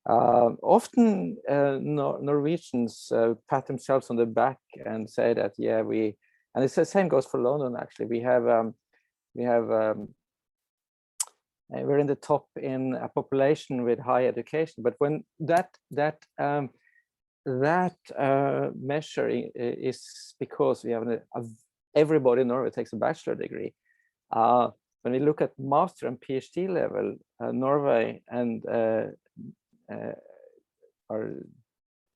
Often Norwegians pat themselves on the back and say that, yeah, and it's the same goes for London. Actually, we're in the top in a population with high education, but when that measure is because we have everybody in Norway takes a bachelor degree. When we look at master and PhD level, Norway and are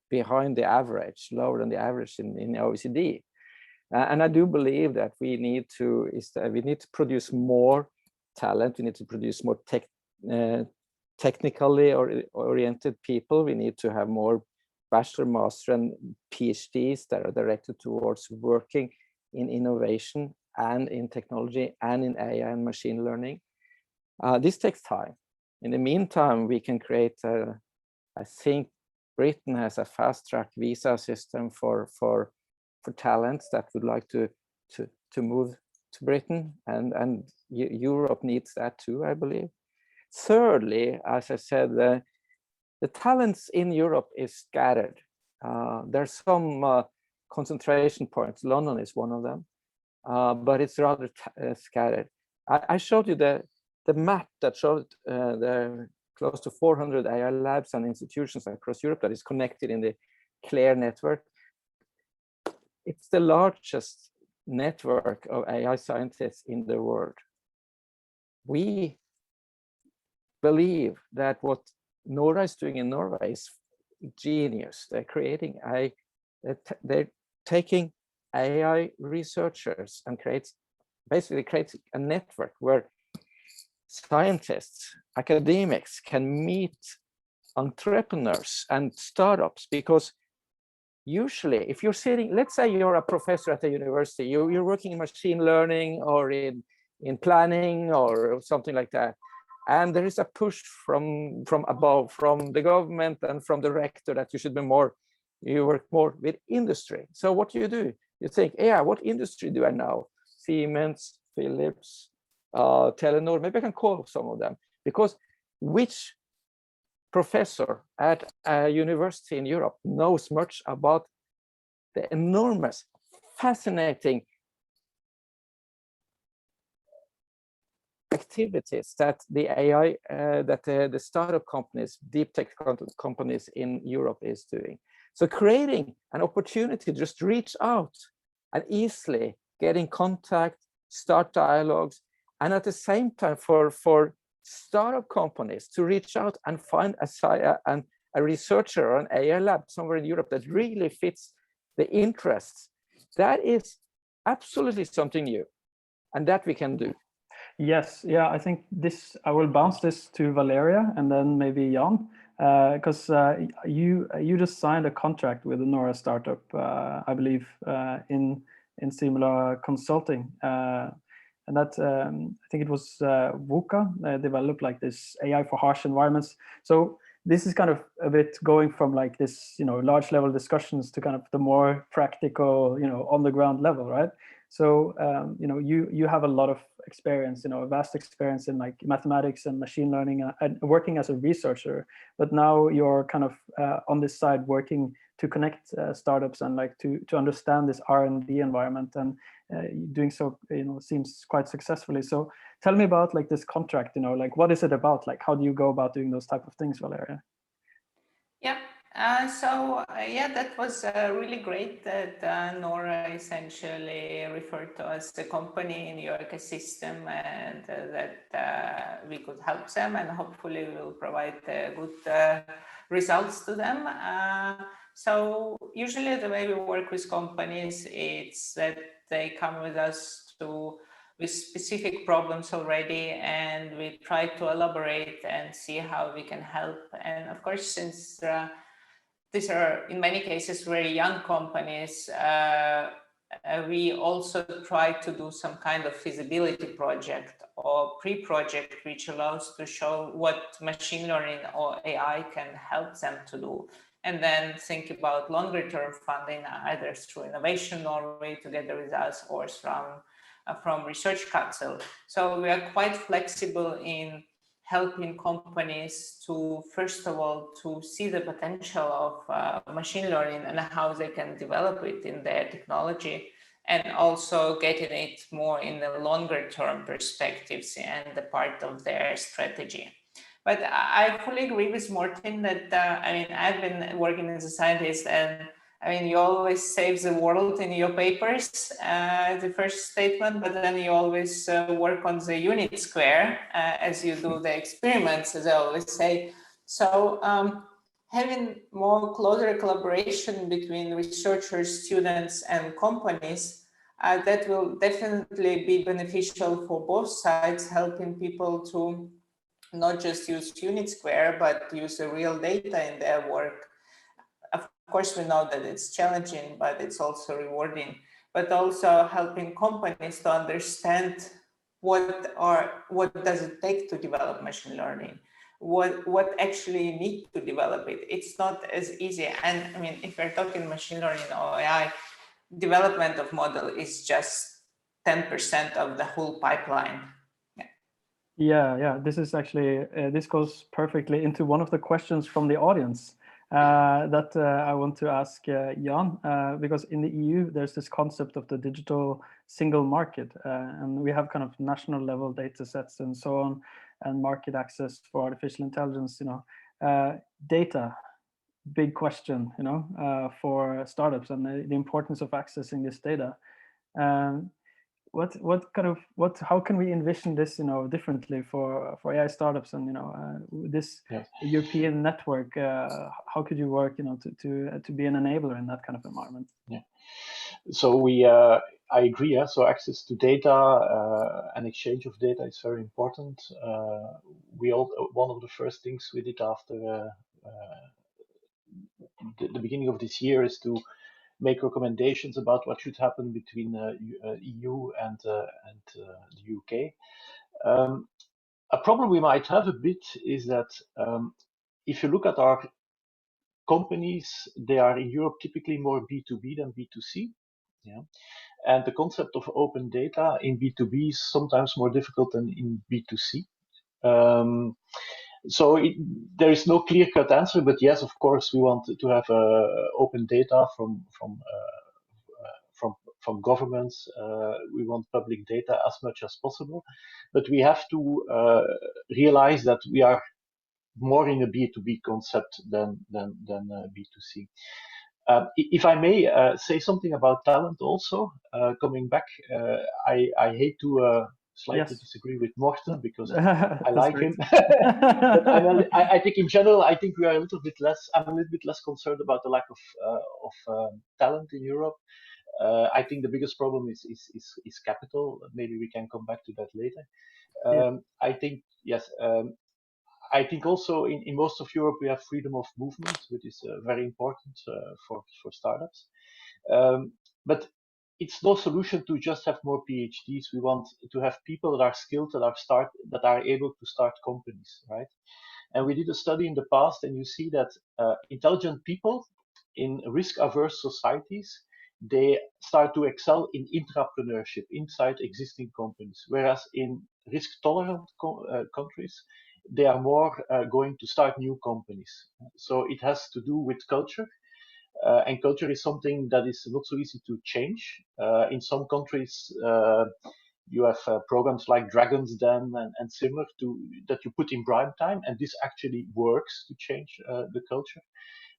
behind the average, lower than the average in OECD. And I do believe that we need to produce more talent. We need to produce more technically oriented people. We need to have more bachelor, master, and PhDs that are directed towards working in innovation and in technology and in AI and machine learning. This takes time. In the meantime, we can create I think Britain has a fast-track visa system for talents that would like to move to Britain, and Europe needs that too, I believe. Thirdly, as I said, the talents in Europe is scattered. There's some concentration points. London is one of them, but it's rather scattered. I showed you the map that showed the close to 400 AI labs and institutions across Europe that is connected in the CLARE network. It's the largest network of AI scientists in the world. We believe that what NORA is doing in Norway is genius. They're creating they're taking AI researchers and basically creates a network where scientists, academics can meet entrepreneurs and startups, because usually if you're sitting, let's say you're a professor at a university, you're working in machine learning or in planning or something like that, and there is a push from above, from the government and from the rector, that you work more with industry. So what do? You think, yeah, what industry do I know? Siemens, Philips, Telenor, maybe I can call some of them, because which professor at a university in Europe knows much about the enormous, fascinating activities that the AI, that the startup companies, deep tech companies in Europe is doing? So creating an opportunity to just reach out and easily get in contact, start dialogues, and at the same time for startup companies to reach out and find a researcher or an AI lab somewhere in Europe that really fits the interests. That is absolutely something new, and that we can do. Yes, yeah, I think this, I will bounce this to Valeriya and then maybe Jan, because you just signed a contract with the NORA.startup, I believe, in Simula Consulting, and that I think it was VUCA developed like this AI for harsh environments. So this is kind of a bit going from like this, large level discussions to kind of the more practical, on the ground level, right? So you have a lot of experience, a vast experience in like mathematics and machine learning and working as a researcher. But now you're kind of on this side working to connect startups and like to understand this R&D environment, and doing so seems quite successfully. So tell me about like this contract. Like what is it about? Like how do you go about doing those type of things, Valeriya? Yeah. Yeah, that was really great that NORA essentially referred to us the company in your ecosystem, and that we could help them, and hopefully we will provide good results to them. So usually the way we work with companies, it's that they come with us with specific problems already, and we try to elaborate and see how we can help. And of course, since these are in many cases very young companies, we also try to do some kind of feasibility project or pre-project which allows to show what machine learning or AI can help them to do, and then think about longer term funding, either through Innovation Norway to get the results or from Research Council. So we are quite flexible in helping companies to, first of all, to see the potential of machine learning and how they can develop it in their technology, and also getting it more in the longer term perspectives and the part of their strategy. But I fully agree with Morten that, I've been working as a scientist, and you always save the world in your papers, the first statement, but then you always work on the unit square as you do the experiments, as I always say. So having more closer collaboration between researchers, students, and companies, that will definitely be beneficial for both sides, helping people to not just use unit square, but use the real data in their work. Of course, we know that it's challenging, but it's also rewarding. But also helping companies to understand what does it take to develop machine learning, what actually you need to develop it. It's not as easy. And if you're talking machine learning or AI, development of model is just 10% of the whole pipeline. Yeah. This is actually this goes perfectly into one of the questions from the audience. That I want to ask Jan, because in the EU there's this concept of the digital single market, and we have kind of national level data sets and so on, and market access for artificial intelligence. Data, big question, for startups, and the importance of accessing this data. How can we envision this differently for AI startups, and this European network, how could you work to be an enabler in that kind of environment? So I agree. So access to data and exchange of data is very important. One of the first things we did after the beginning of this year is to make recommendations about what should happen between EU and the UK. A problem we might have a bit is that if you look at our companies, they are in Europe typically more B2B than B2C. Yeah. And the concept of open data in B2B is sometimes more difficult than in B2C. So there is no clear-cut answer, but yes, of course, we want to have open data from governments. We want public data as much as possible, but we have to realize that we are more in a B2B concept than B2C. If I may say something about talent also, coming back, I hate to slightly disagree with Morten because I like him. But I think in general, I think we are I'm a little bit less concerned about the lack of talent in Europe. I think the biggest problem is capital. Maybe we can come back to that later. I think, yes, I think also in most of Europe we have freedom of movement, which is very important for startups. But it's no solution to just have more PhDs. We want to have people that are skilled, that are able to start companies, right? And we did a study in the past, and you see that intelligent people in risk-averse societies, they start to excel in intrapreneurship inside existing companies, whereas in risk-tolerant countries, they are more going to start new companies. So it has to do with culture, and culture is something that is not so easy to change. In some countries, you have programs like Dragon's Den and similar that you put in prime time, and this actually works to change the culture.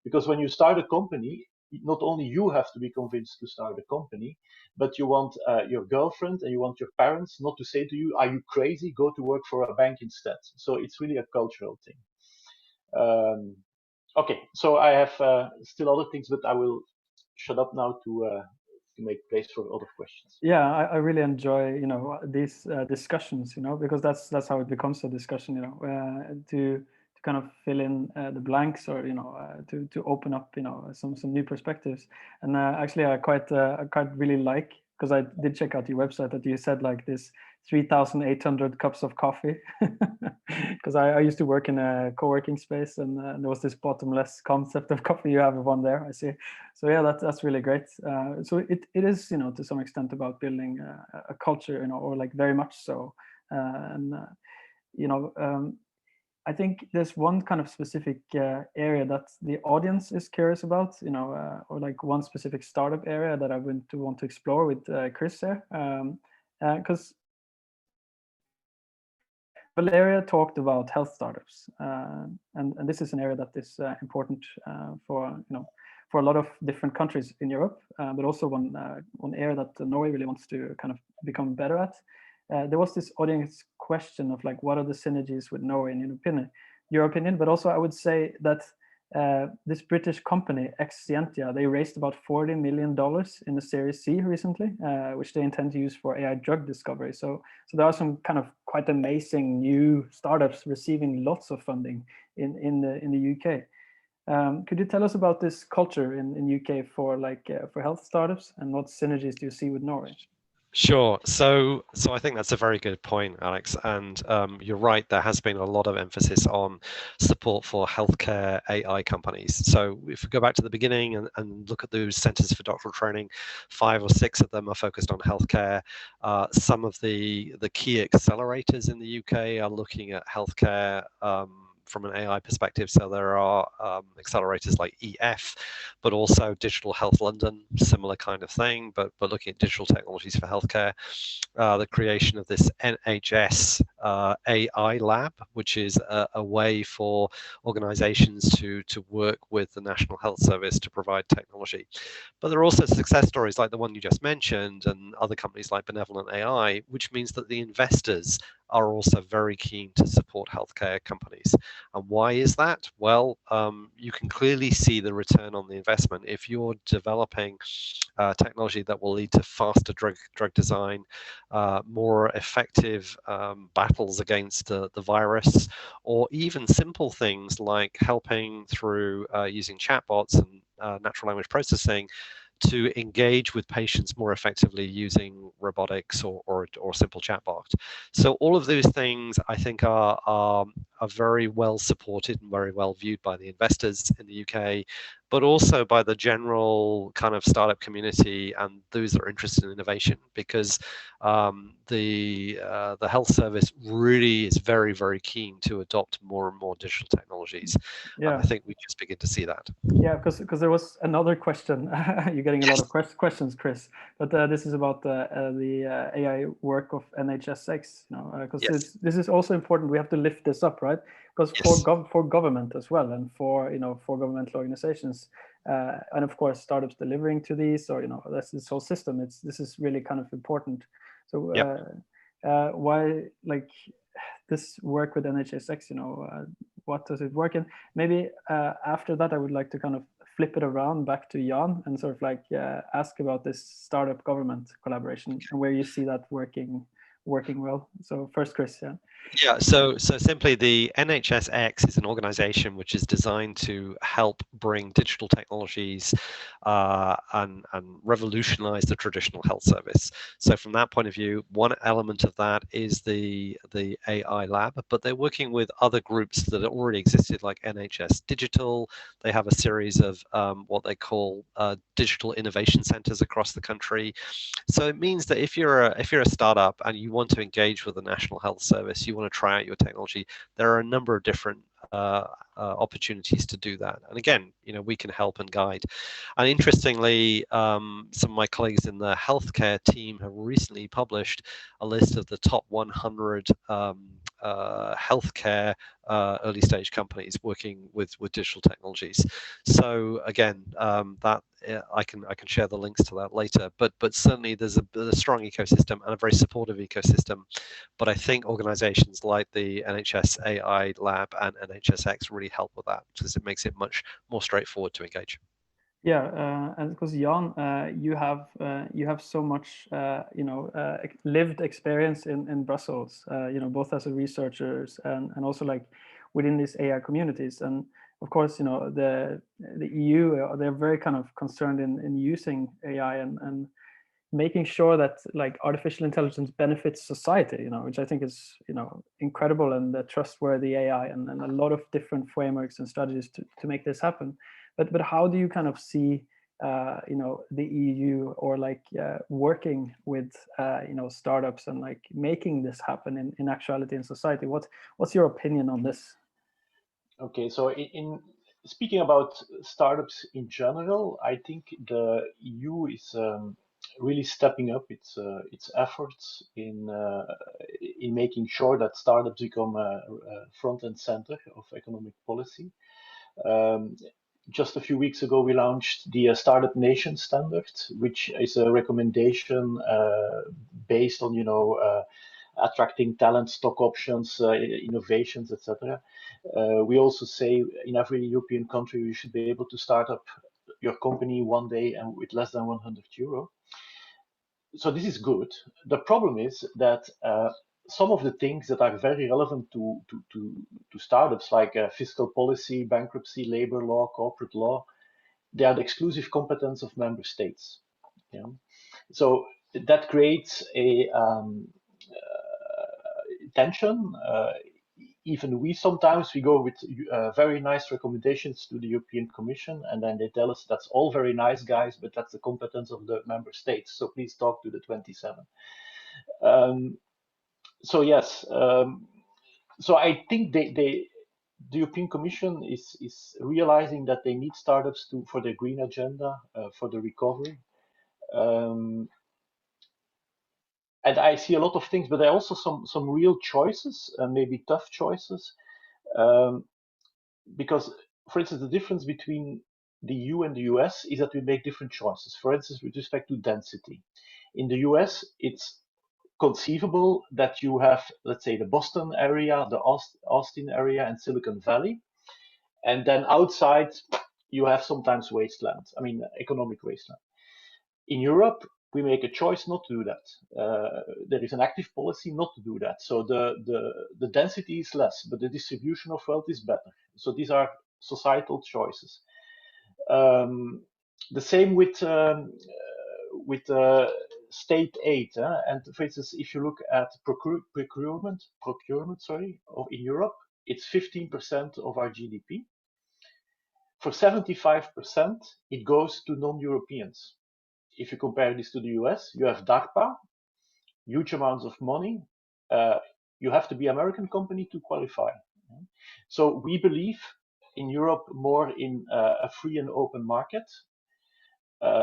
Because when you start a company, not only you have to be convinced to start a company, but you want your girlfriend and you want your parents not to say to you, "Are you crazy? Go to work for a bank instead." So it's really a cultural thing. Okay, so I have still other things, but I will shut up now to make place for other questions. Yeah, I really enjoy these discussions, because that's how it becomes a discussion, to kind of fill in the blanks, or to open up some new perspectives. And actually I quite really like, because I did check out your website, that you said like this 3,800 cups of coffee, because I used to work in a co-working space, and there was this bottomless concept of coffee. You have one there, I see. So yeah, that's really great. So it is to some extent about building a culture, or like very much so. I think there's one kind of specific area that the audience is curious about, or like one specific startup area that I want to explore with Chris here, because Valeriya talked about health startups, and this is an area that is important for a lot of different countries in Europe, but also one area that Norway really wants to kind of become better at. There was this audience question of like, what are the synergies with Norway in your opinion? But also I would say that this British company, Exscientia, they raised about $40 million in the Series C recently, which they intend to use for AI drug discovery. So there are some kind of quite amazing new startups receiving lots of funding in the UK. Could you tell us about this culture in UK for health startups, and what synergies do you see with Norway? Sure. So I think that's a very good point, Alex. And you're right, there has been a lot of emphasis on support for healthcare AI companies. So if we go back to the beginning and look at those centers for doctoral training, 5 or 6 of them are focused on healthcare. Some of the key accelerators in the UK are looking at healthcare from an AI perspective. So there are accelerators like EF, but also Digital Health London, similar kind of thing, but looking at digital technologies for healthcare. The creation of this NHS AI lab, which is a way for organizations to work with the National Health Service to provide technology. But there are also success stories like the one you just mentioned, and other companies like Benevolent AI, which means that the investors are also very keen to support healthcare companies. And why is that? Well, you can clearly see the return on the investment. If you're developing technology that will lead to faster drug design, more effective battles against the virus, or even simple things like helping through using chatbots and natural language processing to engage with patients more effectively using robotics or simple chatbot. So all of those things, I think, are very well supported and very well viewed by the investors in the UK, but also by the general kind of startup community and those that are interested in innovation, because the health service really is very, very keen to adopt more and more digital technologies. Yeah, and I think we just begin to see that. Yeah, because there was another question. You're getting a lot of questions, Chris. But this is about the AI work of NHSX. Because this is also important. We have to lift this up, right? Because for government as well, and for governmental organizations, and of course startups delivering to these, or that's this whole system. This is really kind of important. So why this work with NHSX? What does it work in? Maybe after that, I would like to kind of flip it around back to Jan and sort of ask about this startup government collaboration and where you see that working working well. So first, Chris, yeah. Yeah, so simply the NHSX is an organization which is designed to help bring digital technologies and revolutionize the traditional health service. So from that point of view, one element of that is the AI lab, but they're working with other groups that already existed, like NHS Digital. They have a series of what they call digital innovation centers across the country. So it means that if you're a startup and you want to engage with the National Health Service, you want to try out your technology, there are a number of different opportunities to do that. And again, we can help and guide. And interestingly, some of my colleagues in the healthcare team have recently published a list of the top 100 healthcare early stage companies working with digital technologies. So again, that I can share the links to that later. But certainly there's a strong ecosystem and a very supportive ecosystem. But I think organizations like the NHS AI Lab and NHSX really help with that, because it makes it much more straightforward to engage. Yeah, and because Jan, you have so much lived experience in Brussels, both as a researchers and also like within these AI communities. And of course, the EU, they're very kind of concerned in using AI and making sure that like artificial intelligence benefits society, which I think is incredible, and the trustworthy AI and a lot of different frameworks and strategies to make this happen. But how do you kind of see the EU or like working with startups and like making this happen in actuality in society? What's your opinion on this? Okay, so in speaking about startups in general, I think the EU is really stepping up its efforts in making sure that startups become front and center of economic policy. Just a few weeks ago, we launched the Startup Nation Standard, which is a recommendation based on attracting talent, stock options, innovations, etc. We also say in every European country you should be able to start up your company one day and with less than 100 euro. So this is good. The problem is that some of the things that are very relevant to startups, like fiscal policy, bankruptcy, labor law, corporate law, they are the exclusive competence of member states. Yeah? So that creates a tension. Even we sometimes go with very nice recommendations to the European Commission, and then they tell us that's all very nice, guys, but that's the competence of the member states. So please talk to the 27. So yes, so I think the European Commission is realizing that they need startups for their green agenda, for the recovery. And I see a lot of things, but there are also some real choices, maybe tough choices, because, for instance, the difference between the EU and the US is that we make different choices. For instance, with respect to density, in the US, it's conceivable that you have, let's say, the Boston area, the Austin area, and Silicon Valley, and then outside you have sometimes wasteland. I mean, economic wasteland. In Europe, we make a choice not to do that. There is an active policy not to do that. So the density is less, but the distribution of wealth is better. So these are societal choices. The same with state aid. And for instance, if you look at procurement, in Europe, it's 15% of our GDP. For 75%, it goes to non-Europeans. If you compare this to the US, you have DARPA, huge amounts of money. You have to be an American company to qualify. So we believe in Europe more in a free and open market.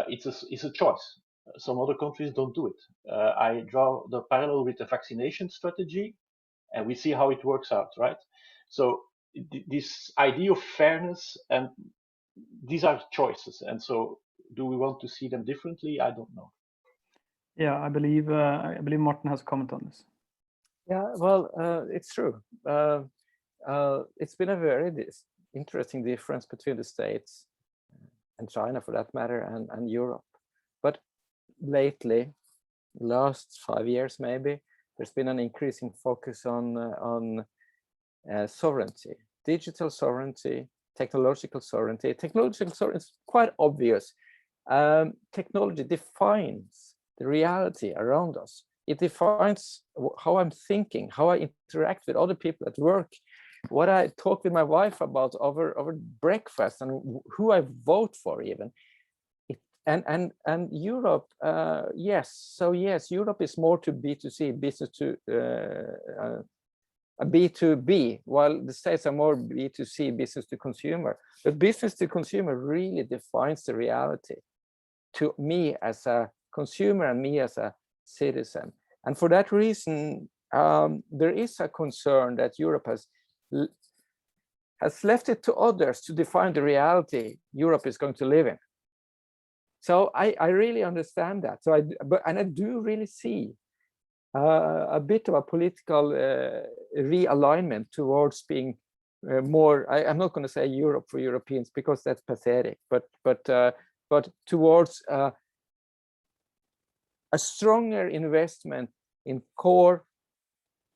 It's a choice. Some other countries don't do it. I draw the parallel with the vaccination strategy, and we see how it works out, right? So this idea of fairness, and these are choices, and so do we want to see them differently? I don't know. Yeah, I believe Morten has a comment on this. Yeah, well, it's true. It's been a very interesting difference between the States and China, for that matter, and Europe. But lately, last 5 years maybe, there's been an increasing focus on sovereignty, digital sovereignty, technological sovereignty. Technological sovereignty is quite obvious. Technology defines the reality around us. It defines how I'm thinking, how I interact with other people at work, what I talk with my wife about over breakfast, and who I vote for even. And Europe, yes. So yes, Europe is more to B2C, business to a B2B, while the States are more B2C, business to consumer. But business to consumer really defines the reality to me as a consumer and me as a citizen. And for that reason, there is a concern that Europe has left it to others to define the reality Europe is going to live in. So I really understand that. So I do really see a bit of a political realignment towards being more. I'm not going to say Europe for Europeans because that's pathetic, but towards a stronger investment in core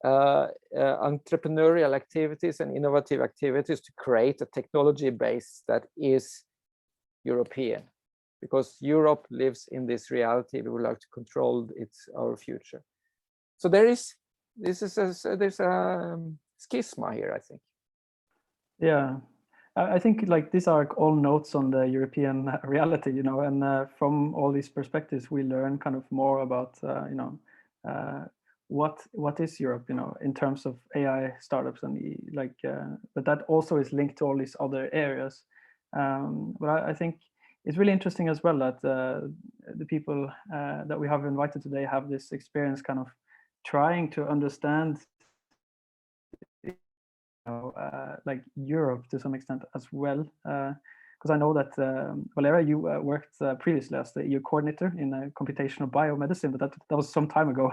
entrepreneurial activities and innovative activities to create a technology base that is European, because Europe lives in this reality. We would like to control our future. So there's a schisma here, I think. Yeah, I think like these are all notes on the European reality, you know, and from all these perspectives, we learn kind of more about, you know, what is Europe, you know, in terms of AI startups and like, but that also is linked to all these other areas. But I think it's really interesting as well that the people that we have invited today have this experience kind of trying to understand, you know, like Europe to some extent as well. Because I know that Valeriya, you worked previously as the EU coordinator in computational biomedicine, but that was some time ago.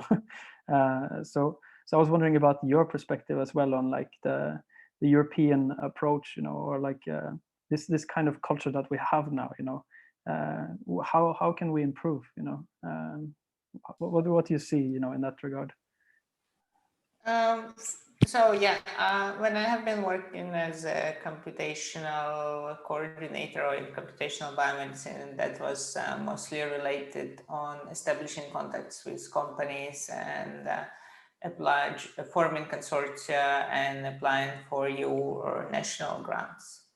So I was wondering about your perspective as well on like the European approach, you know, or like this kind of culture that we have now, you know. How can we improve, you know? What do you see, you know, in that regard? So yeah, when I have been working as a computational coordinator or in computational biomedicine, that was mostly related on establishing contacts with companies and forming consortia and applying for EU or national grants.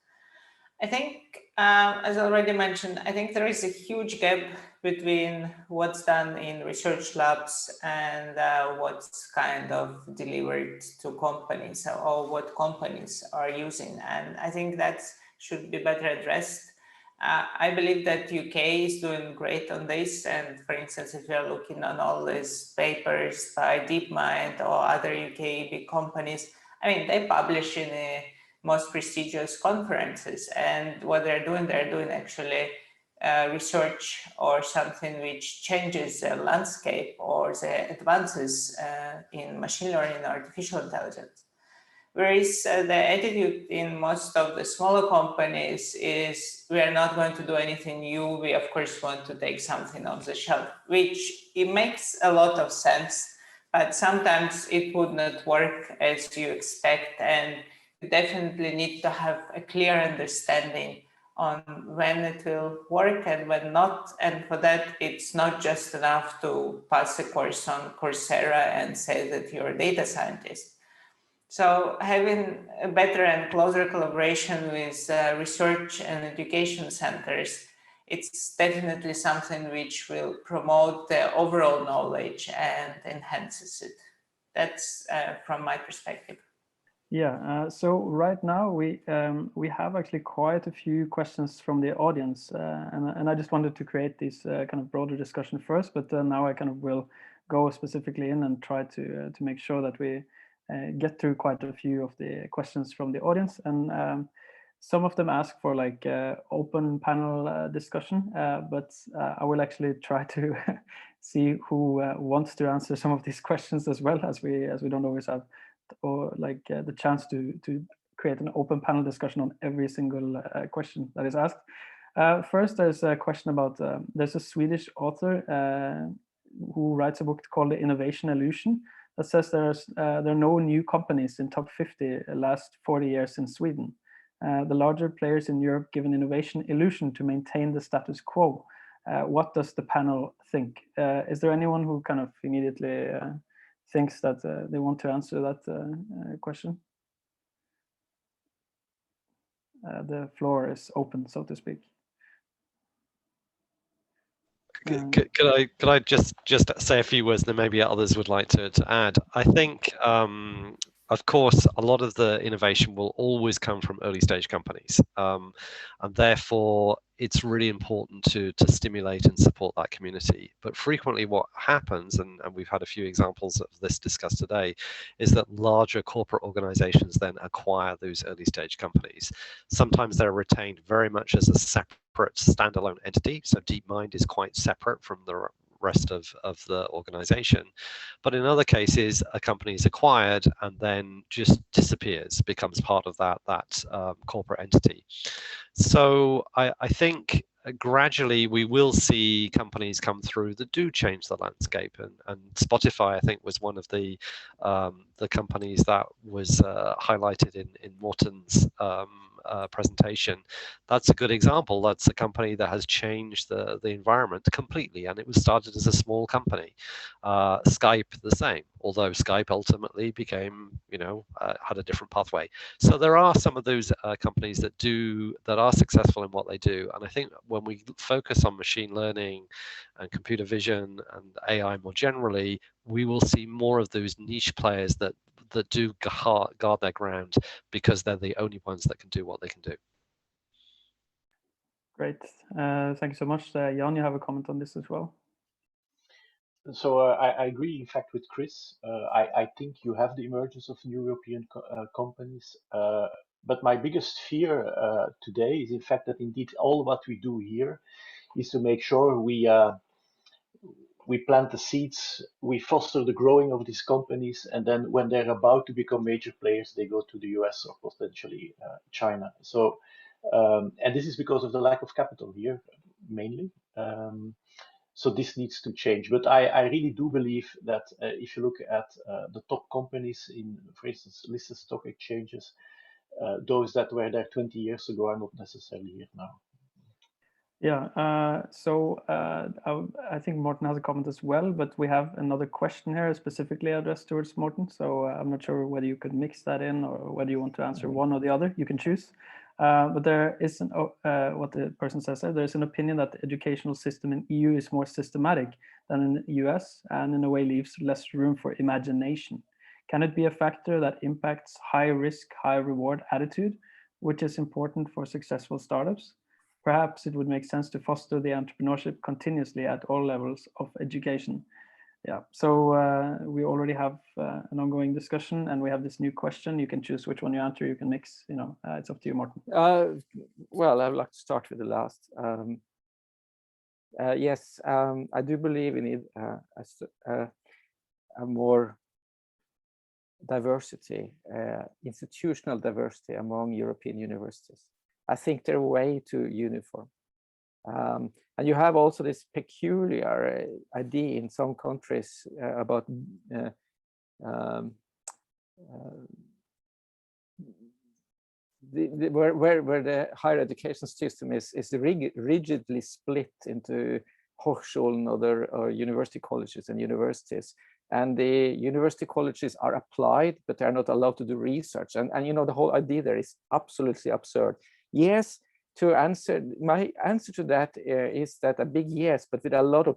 I think, as already mentioned, I think there is a huge gap between what's done in research labs and what's kind of delivered to companies or what companies are using. And I think that should be better addressed. I believe that UK is doing great on this. And for instance, if you're looking on all these papers by DeepMind or other UK big companies, I mean, they publish in a most prestigious conferences, and what they're doing actually research or something which changes the landscape or the advances in machine learning and artificial intelligence. Whereas the attitude in most of the smaller companies is we are not going to do anything new. We of course want to take something off the shelf, which it makes a lot of sense, but sometimes it would not work as you expect, and you definitely need to have a clear understanding on when it will work and when not. And for that, it's not just enough to pass a course on Coursera and say that you're a data scientist. So having a better and closer collaboration with research and education centers, it's definitely something which will promote the overall knowledge and enhances it. That's from my perspective. Yeah, so right now we have actually quite a few questions from the audience, and I just wanted to create this kind of broader discussion first, but now I kind of will go specifically in and try to make sure that we get through quite a few of the questions from the audience. And some of them ask for like open panel discussion, but I will actually try to see who wants to answer some of these questions as well, as we don't always have or like the chance to create an open panel discussion on every single question that is asked. First, there's a question about, there's a Swedish author who writes a book called The Innovation Illusion. that says there are no new companies in top 50 last 40 years in Sweden. The larger players in Europe give an innovation illusion to maintain the status quo. What does the panel think? Is there anyone who kind of immediately thinks that they want to answer that question? The floor is open, so to speak. Could I just say a few words, then maybe others would like to add? I think, of course, a lot of the innovation will always come from early stage companies, and therefore it's really important to stimulate and support that community. But frequently what happens, and we've had a few examples of this discussed today, is that larger corporate organizations then acquire those early stage companies. Sometimes they're retained very much as a separate standalone entity. So DeepMind is quite separate from the rest of the organization. But in other cases, a company is acquired and then just disappears, becomes part of that corporate entity. So I think gradually we will see companies come through that do change the landscape, and Spotify, I think, was one of the companies that was highlighted in Morten's presentation. That's a good example. That's a company that has changed the environment completely, and it was started as a small company. Skype the same, although Skype ultimately became, had a different pathway. So there are some of those companies that are successful in what they do, and I think when we focus on machine learning and computer vision and AI more generally, we will see more of those niche players that do guard their ground because they're the only ones that can do what they can do. Great. Thank you so much. Jan, you have a comment on this as well? So I agree, in fact, with Chris. I think you have the emergence of new European companies. But my biggest fear today is, in fact, that indeed all what we do here is to make sure we plant the seeds, we foster the growing of these companies, and then when they're about to become major players, they go to the US or potentially China. So, and this is because of the lack of capital here, mainly. So this needs to change. But I really do believe that if you look at the top companies in, for instance, listed stock exchanges, those that were there 20 years ago are not necessarily here now. Yeah, so I think Morten has a comment as well, but we have another question here specifically addressed towards Morten. So I'm not sure whether you could mix that in or whether you want to answer one or the other. You can choose. But there is what the person says there. There's an opinion that the educational system in EU is more systematic than in the US, and in a way leaves less room for imagination. Can it be a factor that impacts high risk, high reward attitude, which is important for successful startups? Perhaps it would make sense to foster the entrepreneurship continuously at all levels of education. Yeah, so we already have an ongoing discussion, and we have this new question. You can choose which one you answer. You can mix, it's up to you, Morten. Well, I would like to start with the last. Yes, I do believe we need a more diversity, institutional diversity among European universities. I think they're way too uniform. And you have also this peculiar idea in some countries about where the higher education system is rigidly split into Hochschulen or university colleges and universities. And the university colleges are applied, but they're not allowed to do research. And the whole idea there is absolutely absurd. Yes, my answer to that is that a big yes, but with a lot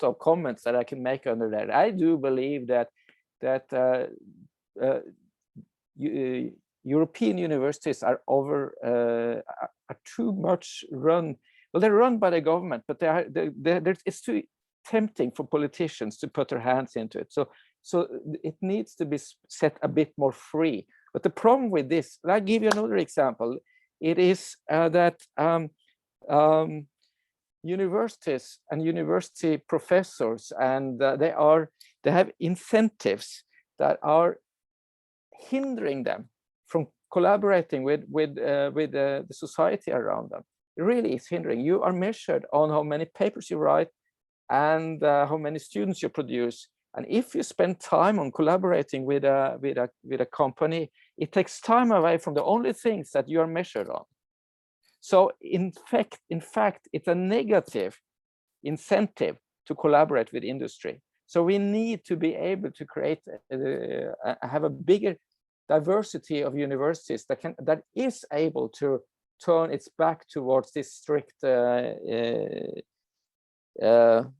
of comments that I can make under that. I do believe that European universities are too much run. Well, they're run by the government, but it's too tempting for politicians to put their hands into it. So it needs to be set a bit more free. But the problem with this, I'll give you another example. It is that universities and university professors, and they have incentives that are hindering them from collaborating with the society around them. It really is hindering. You are measured on how many papers you write and how many students you produce, And if you spend time on collaborating with a company, it takes time away from the only things that you are measured on. So in fact, it's a negative incentive to collaborate with industry. So we need to be able to create, have a bigger diversity of universities that is able to turn its back towards this strict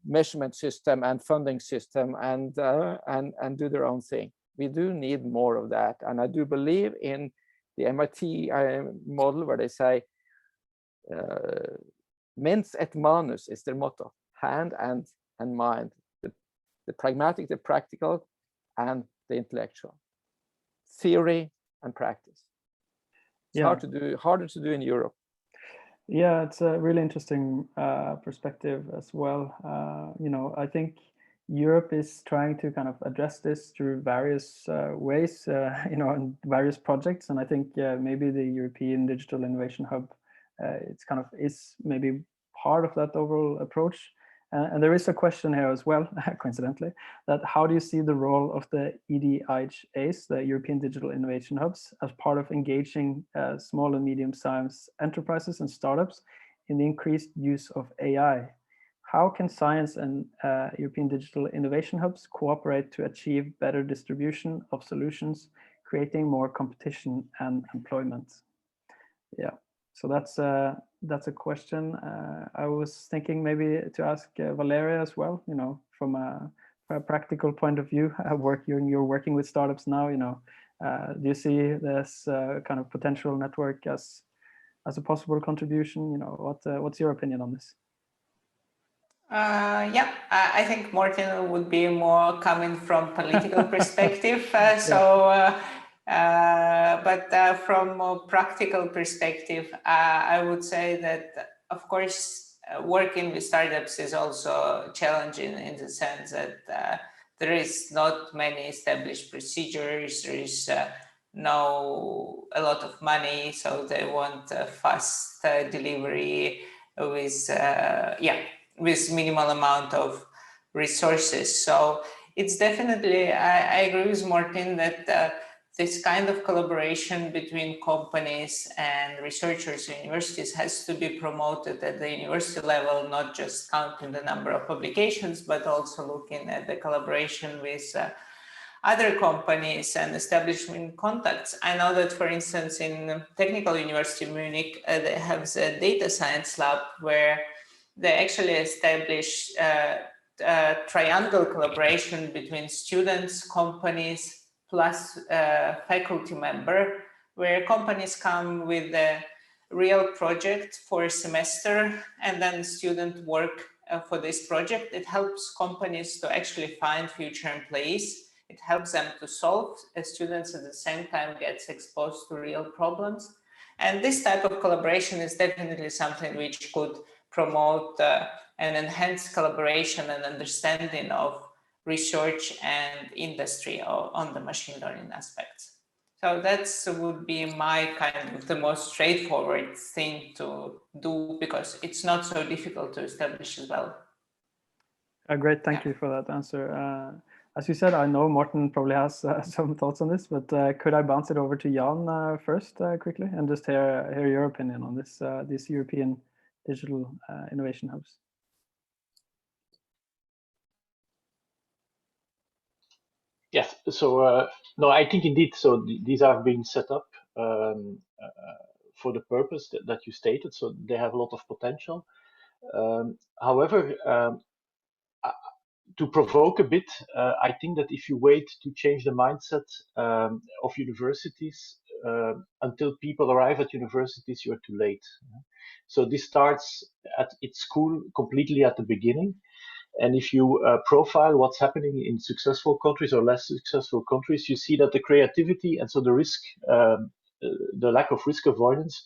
measurement system and funding system and do their own thing. We do need more of that, and I do believe in the MIT model where they say mens et manus is their motto: hand and mind, the pragmatic, the practical, and the intellectual, theory and practice. It's harder to do in Europe. Yeah, it's a really interesting perspective as well. You know, I think Europe is trying to kind of address this through various ways, you know, and various projects. And I think maybe the European Digital Innovation Hub, it's kind of is maybe part of that overall approach. And there is a question here as well, coincidentally, that how do you see the role of the EDIHAs, the European Digital Innovation Hubs, as part of engaging small and medium-sized enterprises and startups in the increased use of AI? How can science and European Digital Innovation Hubs cooperate to achieve better distribution of solutions, creating more competition and employment? Yeah. So that's a question. I was thinking maybe to ask Valeriya as well, you know, from a practical point of view, you're working with startups now, you know, do you see this kind of potential network as a possible contribution? You know, what's your opinion on this? Yeah, I think Morten would be more coming from political perspective. But from a practical perspective, I would say that, of course, working with startups is also challenging in the sense that there is not many established procedures, there is a lot of money, so they want fast delivery with minimal amount of resources. So it's definitely, I agree with Morten that this kind of collaboration between companies and researchers and universities has to be promoted at the university level, not just counting the number of publications, but also looking at the collaboration with other companies and establishing contacts. I know that, for instance, in Technical University of Munich, they have the data science lab where they actually establish triangle collaboration between students, companies, plus faculty member, where companies come with a real project for a semester and then students work for this project. It helps companies to actually find future employees. It helps them to solve. Students at the same time gets exposed to real problems. And this type of collaboration is definitely something which could promote and enhance collaboration and understanding of research and industry on the machine learning aspects. So that would be my kind of the most straightforward thing to do, because it's not so difficult to establish as well. Great, thank you for that answer. As you said, I know Morten probably has some thoughts on this, but could I bounce it over to Jan first quickly and just hear your opinion on this, these European Digital Innovation Hubs? Yes, so no, I think indeed, so these are being set up for the purpose that you stated, so they have a lot of potential. However, to provoke a bit, I think that if you wait to change the mindset of universities until people arrive at universities, you're too late. So this starts at its school completely at the beginning. And if you profile what's happening in successful countries or less successful countries, you see that the creativity and so the risk, the lack of risk avoidance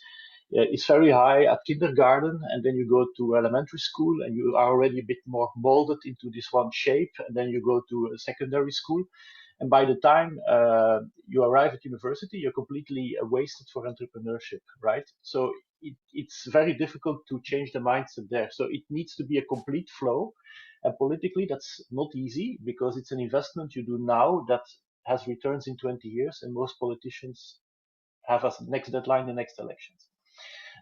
is very high at kindergarten, and then you go to elementary school and you are already a bit more molded into this one shape, and then you go to a secondary school. And by the time you arrive at university, you're completely wasted for entrepreneurship, right? So it's very difficult to change the mindset there. So it needs to be a complete flow. And politically, that's not easy because it's an investment you do now that has returns in 20 years, and most politicians have a next deadline, the next elections.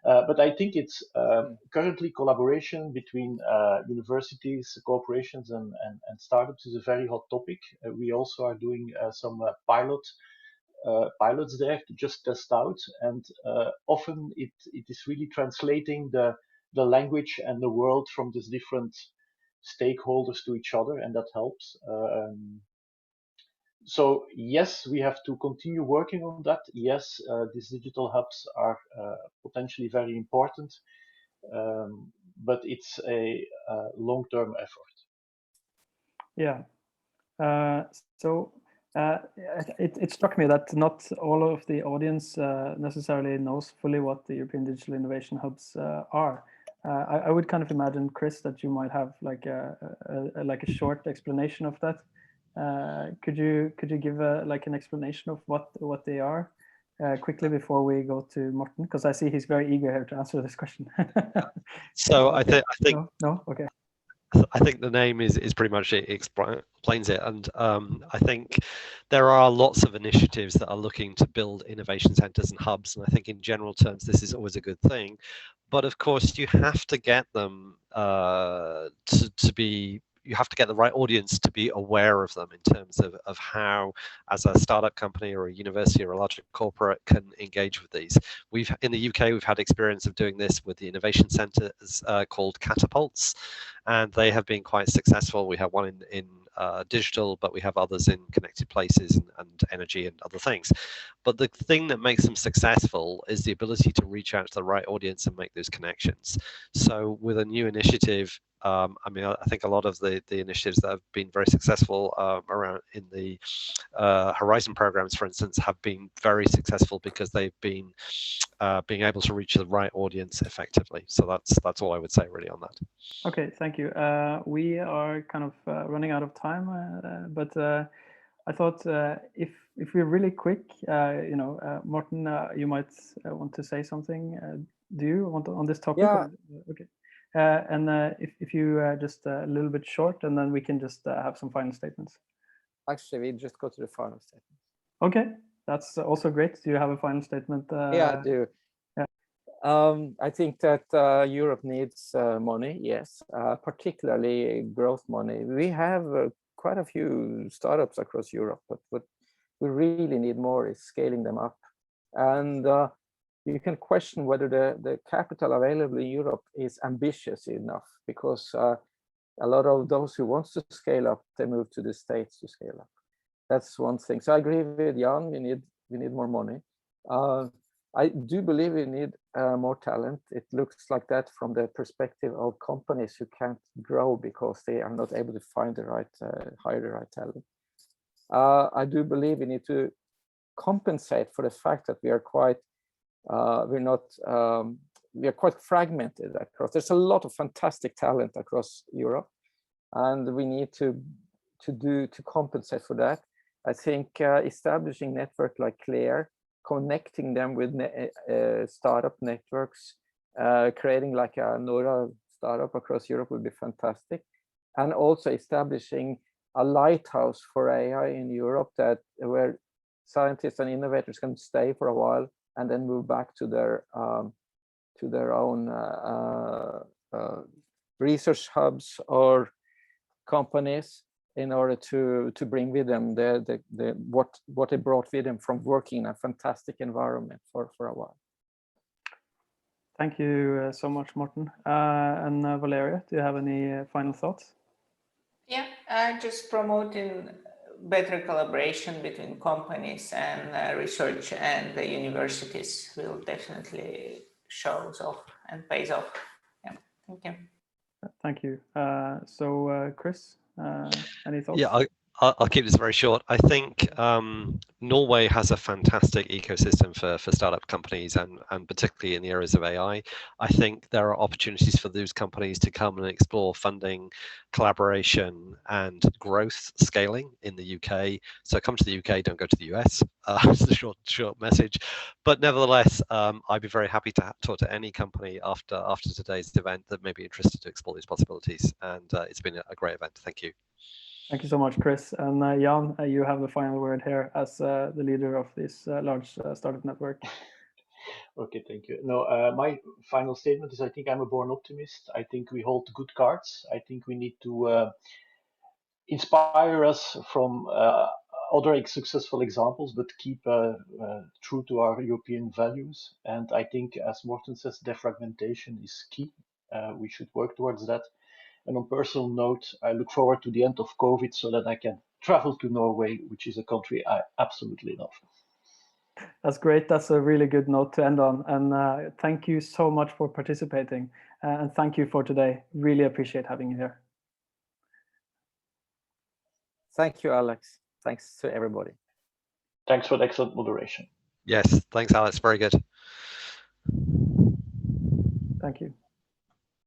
But I think it's currently collaboration between universities, corporations, and startups is a very hot topic. We also are doing some pilots there to just test out, and often it is really translating the language and the world from these different stakeholders to each other, and that helps. So yes, we have to continue working on that. Yes, these digital hubs are potentially very important, but it's a long-term effort. Yeah. It struck me that not all of the audience necessarily knows fully what the European Digital Innovation Hubs are. I would kind of imagine, Chris, that you might have like a short explanation of that. Could you give an explanation of what they are quickly before we go to Morten? Because I see he's very eager here to answer this question. So I think no, okay. I think the name is pretty much it explains it, and I think there are lots of initiatives that are looking to build innovation centers and hubs, and I think in general terms this is always a good thing, but of course you have to get them you have to get the right audience to be aware of them in terms of how, as a startup company or a university or a larger corporate, can engage with these. In the UK, we've had experience of doing this with the innovation centers called Catapults, and they have been quite successful. We have one in digital, but we have others in connected places and energy and other things. But the thing that makes them successful is the ability to reach out to the right audience and make those connections. So with a new initiative, I mean, I think a lot of the initiatives that have been very successful around in the Horizon programs, for instance, have been very successful because they've been being able to reach the right audience effectively. So that's all I would say really on that. Okay, thank you. We are kind of running out of time, but I thought if we're really quick, Morten, you might want to say something. Do you want to, on this topic? Yeah. Okay. And if you just a little bit short, and then we can just have some final statements. Actually, we just go to the final statement. Okay, that's also great. Do you have a final statement? Yeah, I do. Yeah. I think that Europe needs money, yes, particularly growth money. We have quite a few startups across Europe, but what we really need more is scaling them up. And you can question whether the capital available in Europe is ambitious enough, because a lot of those who want to scale up, they move to the States to scale up. That's one thing. So I agree with Jan, we need more money. I do believe we need more talent. It looks like that from the perspective of companies who can't grow because they are not able to find the right, hire the right talent. I do believe we need to compensate for the fact that we are quite we are quite fragmented across. There's a lot of fantastic talent across Europe, and we need to compensate for that. I think establishing network like Clear, connecting them with startup networks, creating like a NORA.startup across Europe would be fantastic, and also establishing a lighthouse for AI in Europe where scientists and innovators can stay for a while and then move back to their own research hubs or companies in order to bring with them what they brought with them from working in a fantastic environment for a while. Thank you so much, Morten. And Valeriya, do you have any final thoughts? Yeah, just promoting better collaboration between companies and research and the universities will definitely shows off and pays off. Yeah, thank you. Thank you. So, Chris, any thoughts? Yeah, I'll keep this very short. I think Norway has a fantastic ecosystem for startup companies and particularly in the areas of AI. I think there are opportunities for those companies to come and explore funding, collaboration and growth scaling in the UK. So come to the UK, don't go to the US. It's a short message. But nevertheless, I'd be very happy to talk to any company after today's event that may be interested to explore these possibilities. And it's been a great event. Thank you. Thank you so much, Chris. And Jan, you have the final word here as the leader of this large startup network. Okay, thank you. No, my final statement is I think I'm a born optimist. I think we hold good cards. I think we need to inspire us from other successful examples, but keep true to our European values. And I think, as Morten says, defragmentation is key. We should work towards that. And on a personal note, I look forward to the end of COVID so that I can travel to Norway, which is a country I absolutely love. That's great. That's a really good note to end on. And thank you so much for participating. And thank you for today. Really appreciate having you here. Thank you, Alex. Thanks to everybody. Thanks for the excellent moderation. Yes, thanks, Alex. Very good. Thank you.